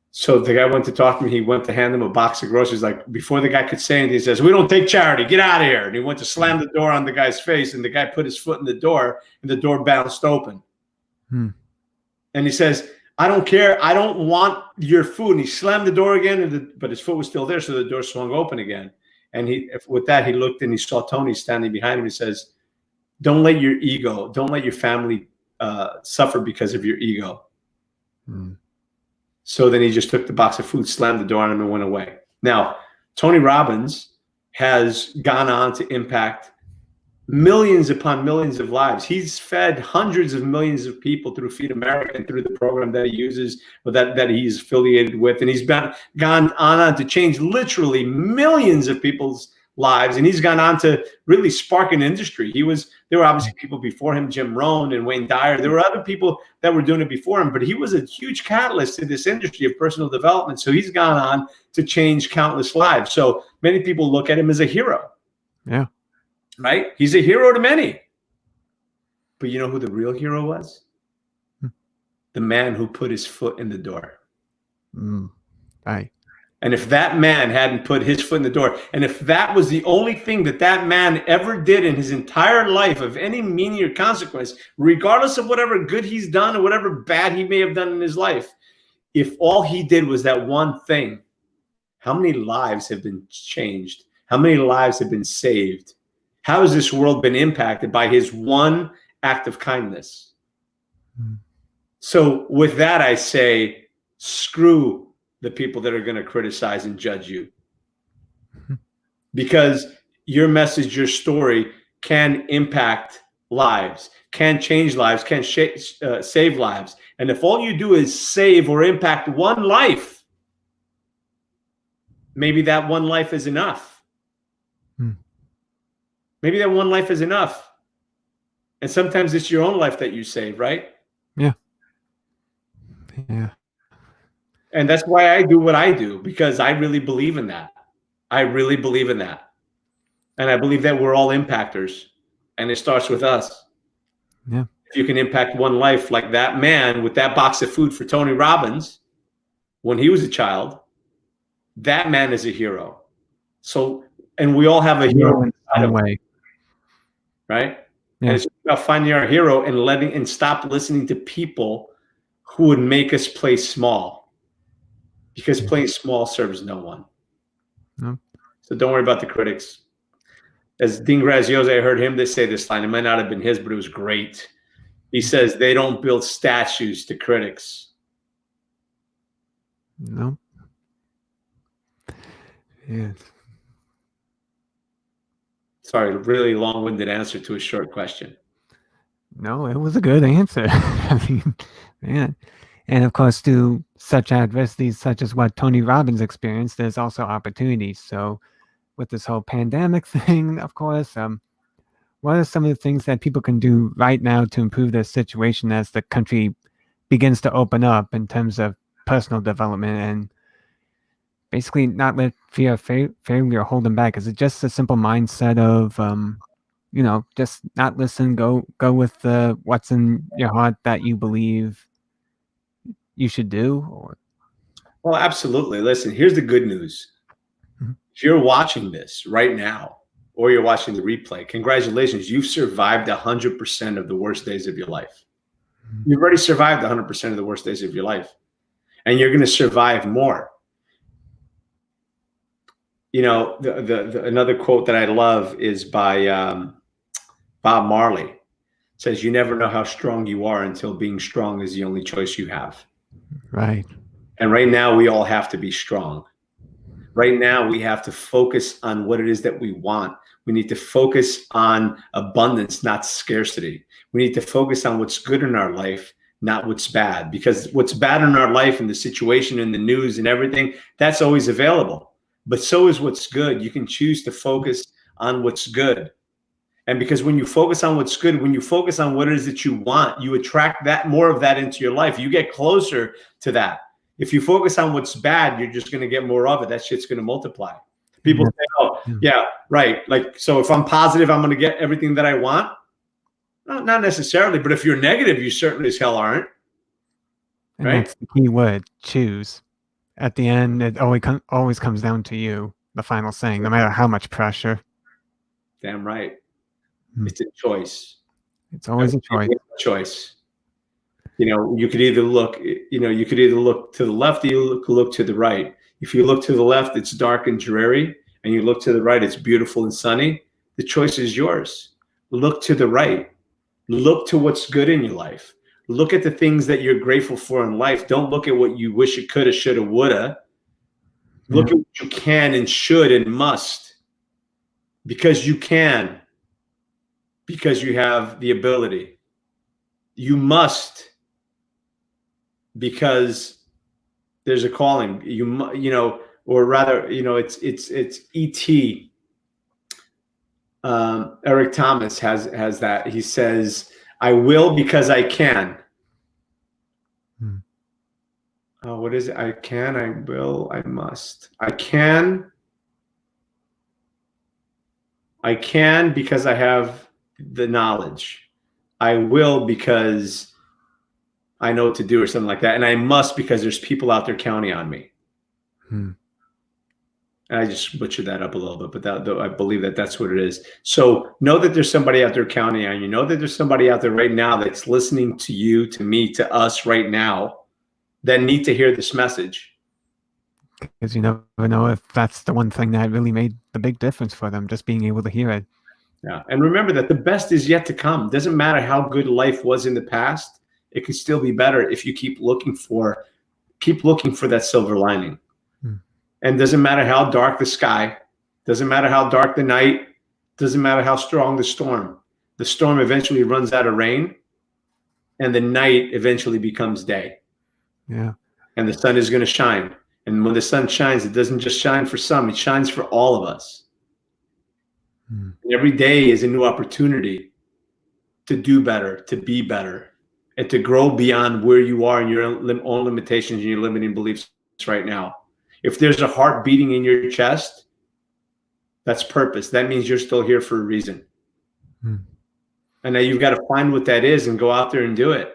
So the guy went to talk to me. He went to hand him a box of groceries. Like, before the guy could say anything, he says, we don't take charity. Get out of here. And he went to slam the door on the guy's face, and the guy put his foot in the door, and the door bounced open. And he says, I don't care. I don't want your food. And he slammed the door again, but his foot was still there, so the door swung open again. And with that, he looked and he saw Tony standing behind him. He says, don't let your ego, don't let your family suffer because of your ego. So then he just took the box of food, slammed the door on him, and went away. Now, Tony Robbins has gone on to impact millions upon millions of lives. He's fed hundreds of millions of people through Feed America and through the program that he uses, or that he's affiliated with. And he's gone on to change literally millions of people's lives. And he's gone on to really spark an industry. There were obviously people before him, Jim Rohn and Wayne Dyer. There were other people that were doing it before him, but he was a huge catalyst to this industry of personal development. So he's gone on to change countless lives. So many people look at him as a hero. Yeah. Right? He's a hero to many. But you know who the real hero was? The man who put his foot in the door. Right. And if that man hadn't put his foot in the door, and if that was the only thing that man ever did in his entire life of any meaning or consequence, regardless of whatever good he's done or whatever bad he may have done in his life, if all he did was that one thing, how many lives have been changed? How many lives have been saved? How has this world been impacted by his one act of kindness? So with that, I say, screw the people that are going to criticize and judge you. Because your message, your story can impact lives, can change lives, can save lives. And if all you do is save or impact one life, maybe that one life is enough. Maybe that one life is enough. And sometimes it's your own life that you save, right? Yeah. Yeah. And that's why I do what I do, because I really believe in that. I really believe in that. And I believe that we're all impactors, and it starts with us. Yeah. If you can impact one life like that man with that box of food for Tony Robbins when he was a child, that man is a hero. So, and we all have a hero in some way. Right? Yeah. And it's about finding our hero and stop listening to people who would make us play small, because playing small serves no one. No. So don't worry about the critics. As Dean Graziosi, I heard him say this line. It might not have been his, but it was great. He says, they don't build statues to critics. No. Yes. Sorry, really long-winded answer to a short question. No, it was a good answer. I mean, man. And of course, through such adversities, such as what Tony Robbins experienced, there's also opportunities. So with this whole pandemic thing, of course, what are some of the things that people can do right now to improve their situation as the country begins to open up in terms of personal development and basically not let fear of failure hold them back? Is it just a simple mindset of, just not listen, go with what's in your heart that you believe you should do? Or Well, absolutely. Listen, here's the good news. If you're watching this right now, or you're watching the replay, congratulations, you've survived 100% of the worst days of your life. You've already survived 100% of the worst days of your life, and you're going to survive more. you know, another quote that I love is by Bob Marley. It says, "You never know how strong you are until being strong is the only choice you have." Right. And right now we all have to be strong. Right now we have to focus on what it is that we want. We need to focus on abundance, not scarcity. We need to focus on what's good in our life, not what's bad, because what's bad in our life and the situation and the news and everything, that's always available. But so is what's good. You can choose to focus on what's good. And because when you focus on what's good, when you focus on what it is that you want, you attract that more of that into your life. You get closer to that. If you focus on what's bad, you're just going to get more of it. That shit's going to multiply. People say, "Oh, yeah, right." Like, so if I'm positive, I'm going to get everything that I want. No, not necessarily. But if you're negative, you certainly as hell aren't. And right? that's the key word, choose. At the end, it always comes down to you, the final saying, no matter how much pressure. Damn right. It's a choice. It's always a choice. You know, you could either look, you could either look to the left or you look to the right. If you look to the left, it's dark and dreary, and you look to the right, it's beautiful and sunny. The choice is yours. Look to the right. Look to what's good in your life. Look at the things that you're grateful for in life. Don't look at what you wish you coulda, shoulda, woulda. Look at what you can and should and must, because you can, because you have the ability. You must, because there's a calling. Or rather, it's E.T. Eric Thomas has that. He says, "I will because I can." What is it? I can, I will, I must. I can because I have the knowledge. I will because I know what to do, or something like that. And I must because there's people out there counting on me. And I just butchered that up a little bit, but I believe that that's what it is. So know that there's somebody out there counting on you. Know that there's somebody out there right now that's listening to you, to me, to us right now, that need to hear this message. Because you never know if that's the one thing that really made the big difference for them, just being able to hear it. Yeah. And remember that the best is yet to come. Doesn't matter how good life was in the past. It can still be better if you keep looking for that silver lining. And doesn't matter how dark the sky, doesn't matter how dark the night, doesn't matter how strong the storm. The storm eventually runs out of rain, and the night eventually becomes day. Yeah. And the sun is going to shine. And when the sun shines, it doesn't just shine for some, it shines for all of us. And every day is a new opportunity to do better, to be better, and to grow beyond where you are in your own limitations and your limiting beliefs right now. If there's a heart beating in your chest, that's purpose. That means you're still here for a reason. And now you've got to find what that is and go out there and do it.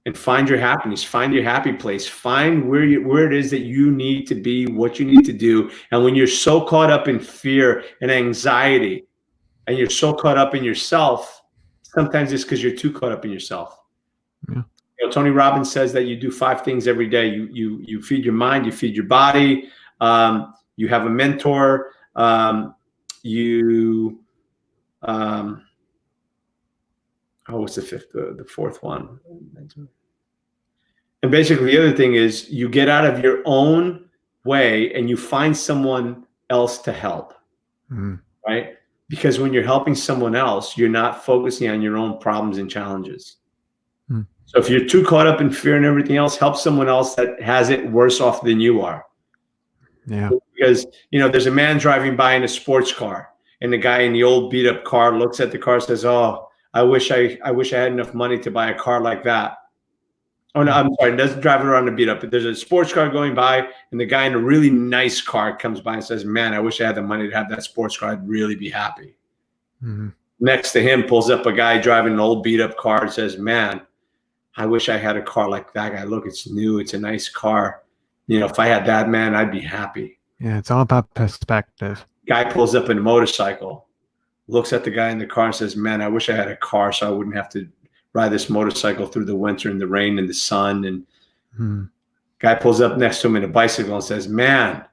And find your happiness, find your happy place, find where it is that you need to be, what you need to do. And when you're so caught up in fear and anxiety, and you're so caught up in yourself, sometimes it's because you're too caught up in yourself. Yeah. Tony Robbins says that you do 5 things every day. You feed your mind, you feed your body, you have a mentor, what's the fifth? The fourth one. And basically the other thing is you get out of your own way and you find someone else to help, right? Because when you're helping someone else, you're not focusing on your own problems and challenges. So if you're too caught up in fear and everything else, help someone else that has it worse off than you are. Yeah. Because, there's a man driving by in a sports car, and the guy in the old beat up car looks at the car and says, "Oh, I wish I had enough money to buy a car like that." Oh, no, I'm sorry. It doesn't drive around to beat up. But there's a sports car going by, and the guy in a really nice car comes by and says, "Man, I wish I had the money to have that sports car. I'd really be happy." Next to him pulls up a guy driving an old beat up car and says, "Man, I wish I had a car like that guy. Look, it's new. It's a nice car. If I had that, man, I'd be happy." Yeah, it's all about perspective. Guy pulls up in a motorcycle, looks at the guy in the car and says, "Man, I wish I had a car so I wouldn't have to ride this motorcycle through the winter and the rain and the sun." And guy pulls up next to him in a bicycle and says, "Man,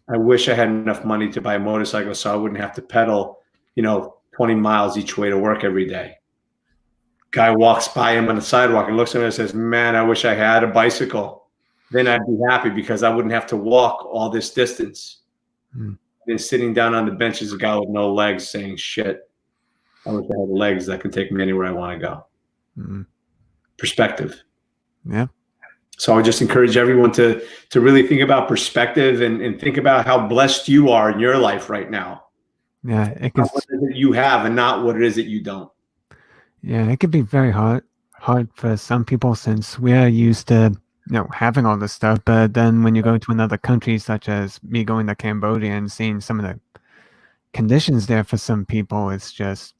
I wish I had enough money to buy a motorcycle so I wouldn't have to pedal, 20 miles each way to work every day. Guy walks by him on the sidewalk and looks at him and says, man, I wish I had a bicycle. Then I'd be happy because I wouldn't have to walk all this distance. Then sitting down on the bench is a guy with no legs saying, shit, I wish I had legs that can take me anywhere I want to go. Perspective. Yeah. So I would just encourage everyone to really think about perspective and think about how blessed you are in your life right now. Yeah. What is it you have and not what it is that you don't. Yeah, it could be very hard for some people since we're used to, having all this stuff. But then when you go to another country, such as me going to Cambodia and seeing some of the conditions there for some people, it's just,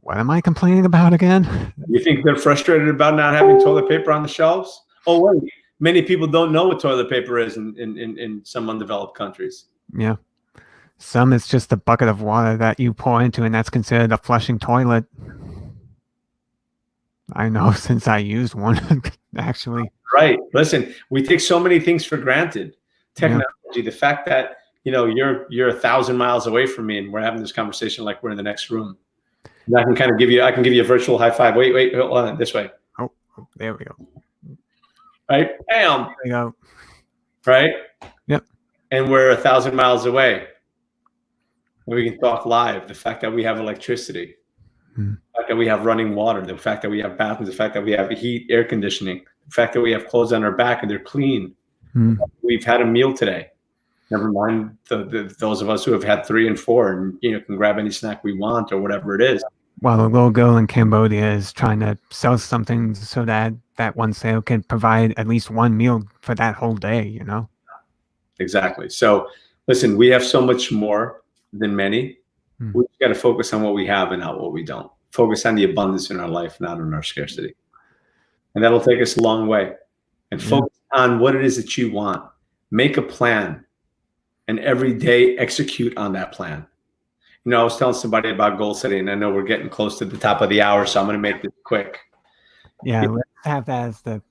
what am I complaining about again? You think they're frustrated about not having toilet paper on the shelves? Oh, wait, many people don't know what toilet paper is in some undeveloped countries. Yeah. Some it's just a bucket of water that you pour into, and that's considered a flushing toilet. I know since I used one, actually. Right. Listen, we take so many things for granted. Technology, the fact that, you're 1,000 miles away from me and we're having this conversation like we're in the next room. And I can give you a virtual high five. Wait, hold on, this way. Oh, there we go. Right? Bam. There we go. Right? Yep. And we're 1,000 miles away. We can talk live. The fact that we have electricity. The fact that we have running water, the fact that we have bathrooms, the fact that we have heat, air conditioning, the fact that we have clothes on our back and they're clean. We've had a meal today. Never mind those of us who have had 3 and 4 and can grab any snack we want or whatever it is. While a little girl in Cambodia is trying to sell something so that one sale can provide at least one meal for that whole day, Exactly. So listen, we have so much more than many. We got to focus on what we have and not what we don't. Focus on the abundance in our life, not on our scarcity. And that'll take us a long way. And focus on what it is that you want. Make a plan and every day execute on that plan. I was telling somebody about goal setting, and I know we're getting close to the top of the hour, so I'm going to make this quick. Yeah, let's have that as the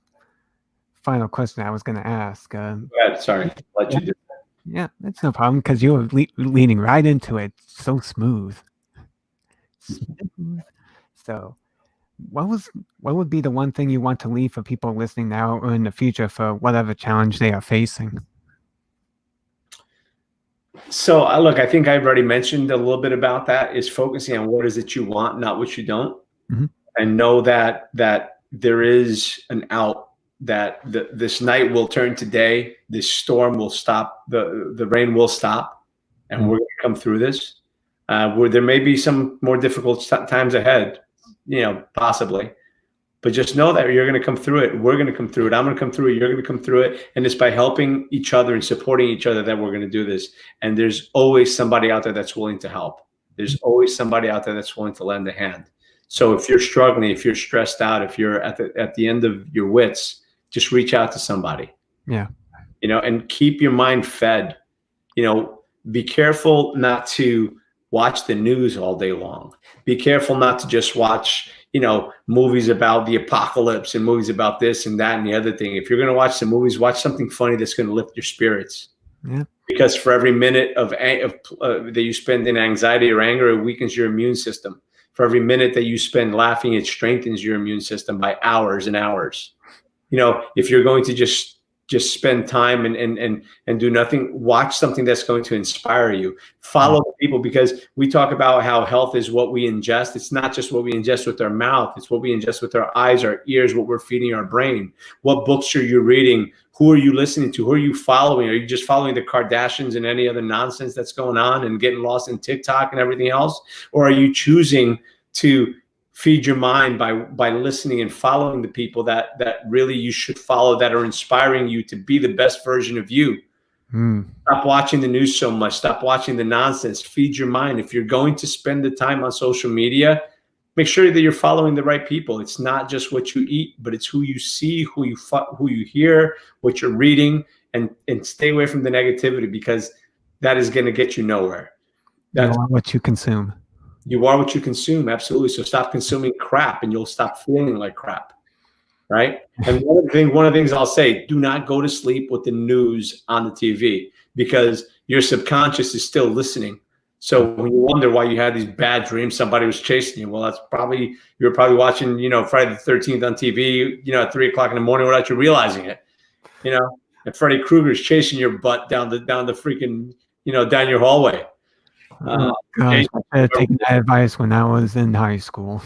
final question I was going to ask. Go ahead, sorry. Let you do. Yeah, that's no problem because you were leading right into it. So smooth. So, what would be the one thing you want to leave for people listening now or in the future for whatever challenge they are facing? So, look, I think I've already mentioned a little bit about that. Is focusing on what is it you want, not what you don't, and know that there is an out. That this night will turn to day, this storm will stop, the rain will stop, and we're going to come through this. Where there may be some more difficult times ahead, possibly, but just know that you're going to come through it. We're going to come through it. I'm going to come through it. You're going to come through it. And it's by helping each other and supporting each other that we're going to do this. And there's always somebody out there that's willing to help. There's always somebody out there that's willing to lend a hand. So if you're struggling, if you're stressed out, if you're at the end of your wits, just reach out to somebody. Yeah. And keep your mind fed. Be careful not to watch the news all day long. Be careful not to just watch, movies about the apocalypse and movies about this and that and the other thing. If you're going to watch some movies, watch something funny that's going to lift your spirits. Yeah. Because for every minute that you spend in anxiety or anger, it weakens your immune system. For every minute that you spend laughing, it strengthens your immune system by hours and hours. If you're going to just spend time and do nothing, watch something that's going to inspire you. Follow the people, because we talk about how health is what we ingest. It's not just what we ingest with our mouth. It's what we ingest with our eyes, our ears, what we're feeding our brain. What books are you reading? Who are you listening to? Who are you following? Are you just following the Kardashians and any other nonsense that's going on and getting lost in TikTok and everything else? Or are you choosing to feed your mind by listening and following the people that really you should follow, that are inspiring you to be the best version of you? Stop watching the news so much. Stop watching the nonsense. Feed your mind. If you're going to spend the time on social media, make sure that you're following the right people. It's not just what you eat, but it's who you see, who you hear, what you're reading, and stay away from the negativity, because that is going to get you nowhere. That's what you consume. You are what you consume, absolutely. So stop consuming crap, and you'll stop feeling like crap, right? And one of the things I'll say: do not go to sleep with the news on the TV. because your subconscious is still listening. So when you wonder why you had these bad dreams, somebody was chasing you. Well, that's probably, you're probably watching, Friday the 13th on TV, at 3:00 in the morning without you realizing it, and Freddy Krueger's chasing your butt down the freaking, down your hallway. Oh, gosh, I should have taken that advice when I was in high school.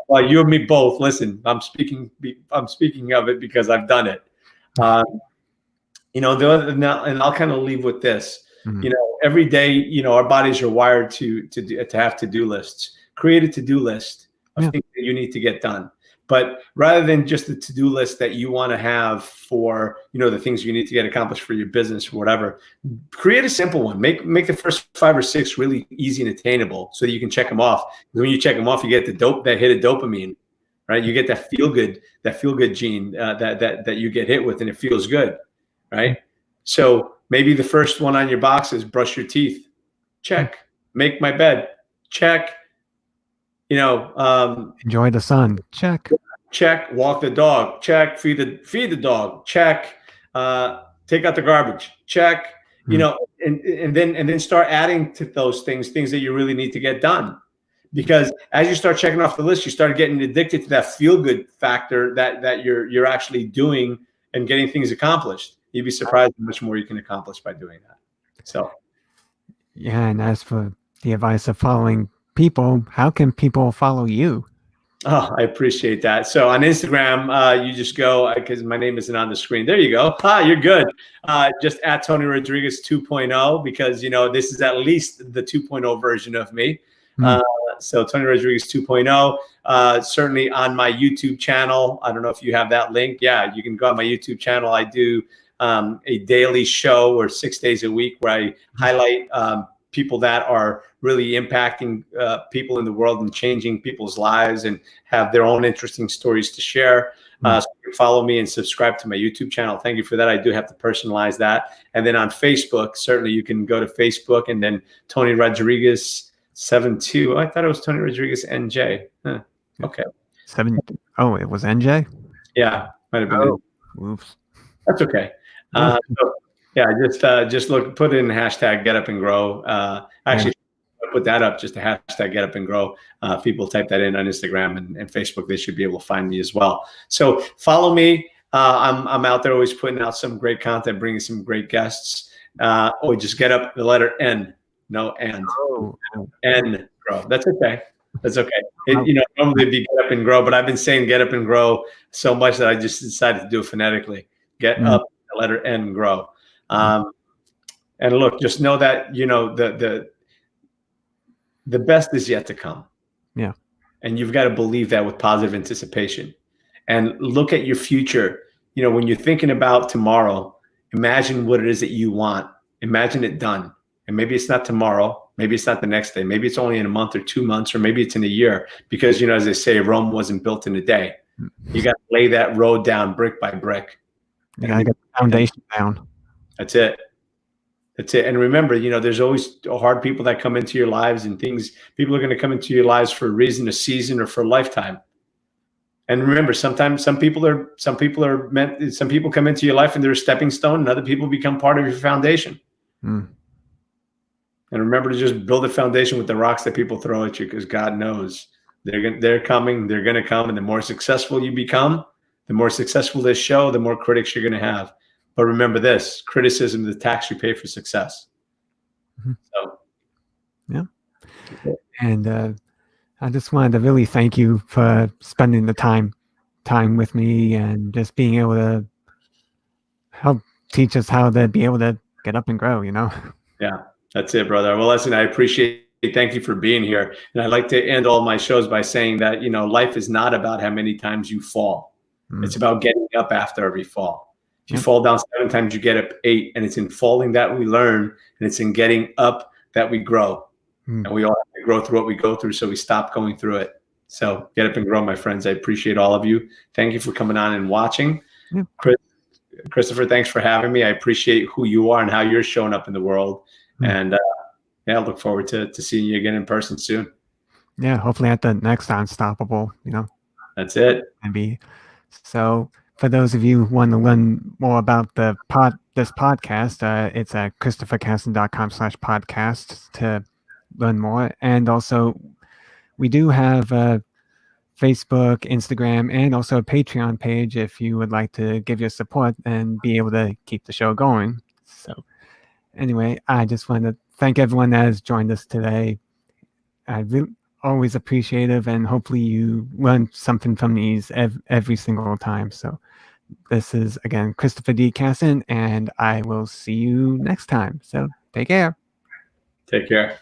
Well, you and me both. Listen, I'm speaking of it because I've done it. And I'll kind of leave with this. Mhm. Every day, our bodies are wired to have to-do lists. Create a to-do list of things that you need to get done. But rather than just the to-do list that you want to have for, the things you need to get accomplished for your business or whatever, create a simple one. Make the first 5 or 6 really easy and attainable so that you can check them off. When you check them off, you get that hit of dopamine, right? You get that feel good gene that you get hit with, and it feels good, right? So maybe the first one on your box is brush your teeth. Check. Make my bed. Check. Enjoy the sun. Check. Check. Walk the dog. Check. Feed the dog. Check. Take out the garbage. Check. And then start adding to those things that you really need to get done. Because as you start checking off the list, you start getting addicted to that feel good factor that you're actually doing and getting things accomplished. You'd be surprised how much more you can accomplish by doing that. So, yeah. And as for the advice of following people, how can people follow you? Oh, I appreciate that. So on Instagram, you just go, because my name isn't on the screen. There you go. You're good. Just at Tony Rodrigues 2.0, because, this is at least the 2.0 version of me. So Tony Rodrigues 2.0, certainly on my YouTube channel. I don't know if you have that link. Yeah, you can go on my YouTube channel. I do a daily show or 6 days a week where I highlight people that are really impacting people in the world and changing people's lives and have their own interesting stories to share. So you can follow me and subscribe to my YouTube channel. Thank you for that. I do have to personalize that. And then on Facebook, certainly you can go to Facebook and then Tony Rodrigues 72. I thought it was Tony Rodrigues NJ. Okay. Oh, it was NJ? Yeah, might have been. Oops. That's okay. So, yeah, just put in hashtag Get Up and Grow. Actually, put that up, just a hashtag Get Up and Grow. If people type that in on Instagram and Facebook, they should be able to find me as well. So follow me. I'm out there always putting out some great content, bringing some great guests. Just get up the letter N, no and. N, grow. That's okay. That's okay. Normally it'd be Get Up and Grow, but I've been saying Get Up and Grow so much that I just decided to do it phonetically. Get up, the letter N, grow. And look, just know that, the best is yet to come. Yeah. And you've got to believe that with positive anticipation and look at your future. When you're thinking about tomorrow, imagine what it is that you want. Imagine it done. And maybe it's not tomorrow. Maybe it's not the next day. Maybe it's only in a month or 2 months, or maybe it's in a year, because, as they say, Rome wasn't built in a day. You got to lay that road down brick by brick. You got to get the foundation down. That's it. And remember, there's always hard people that come into your lives, and people are going to come into your lives for a reason, a season, or for a lifetime. And remember, sometimes some people come into your life and they're a stepping stone, and other people become part of your foundation. And remember to just build a foundation with the rocks that people throw at you, because God knows they're coming, they're going to come. And the more successful you become, the more successful this show, the more critics you're going to have. But remember this: criticism is the tax you pay for success. So, yeah. And I just wanted to really thank you for spending the time with me and just being able to help teach us how to be able to get up and grow, Yeah, that's it, brother. Well, listen, I appreciate it. Thank you for being here. And I like to end all my shows by saying that, life is not about how many times you fall. It's about getting up after every fall. If you fall down 7 times, you get up 8. And it's in falling that we learn, and it's in getting up that we grow. And we all have to grow through what we go through, so we stop going through it. So get up and grow, my friends. I appreciate all of you. Thank you for coming on and watching. Christopher, thanks for having me. I appreciate who you are and how you're showing up in the world. And I look forward to seeing you again in person soon. Yeah, hopefully at the next Unstoppable, That's it. Maybe. So for those of you who want to learn more about the this podcast, it's at christophercaston.com/podcast to learn more. And also, we do have Facebook, Instagram, and also a Patreon page if you would like to give your support and be able to keep the show going. So anyway, I just want to thank everyone that has joined us today. I really always appreciative, and hopefully you learn something from these every single time. So this is, again, Christopher D. Casson, and I will see you next time. So take care. Take care.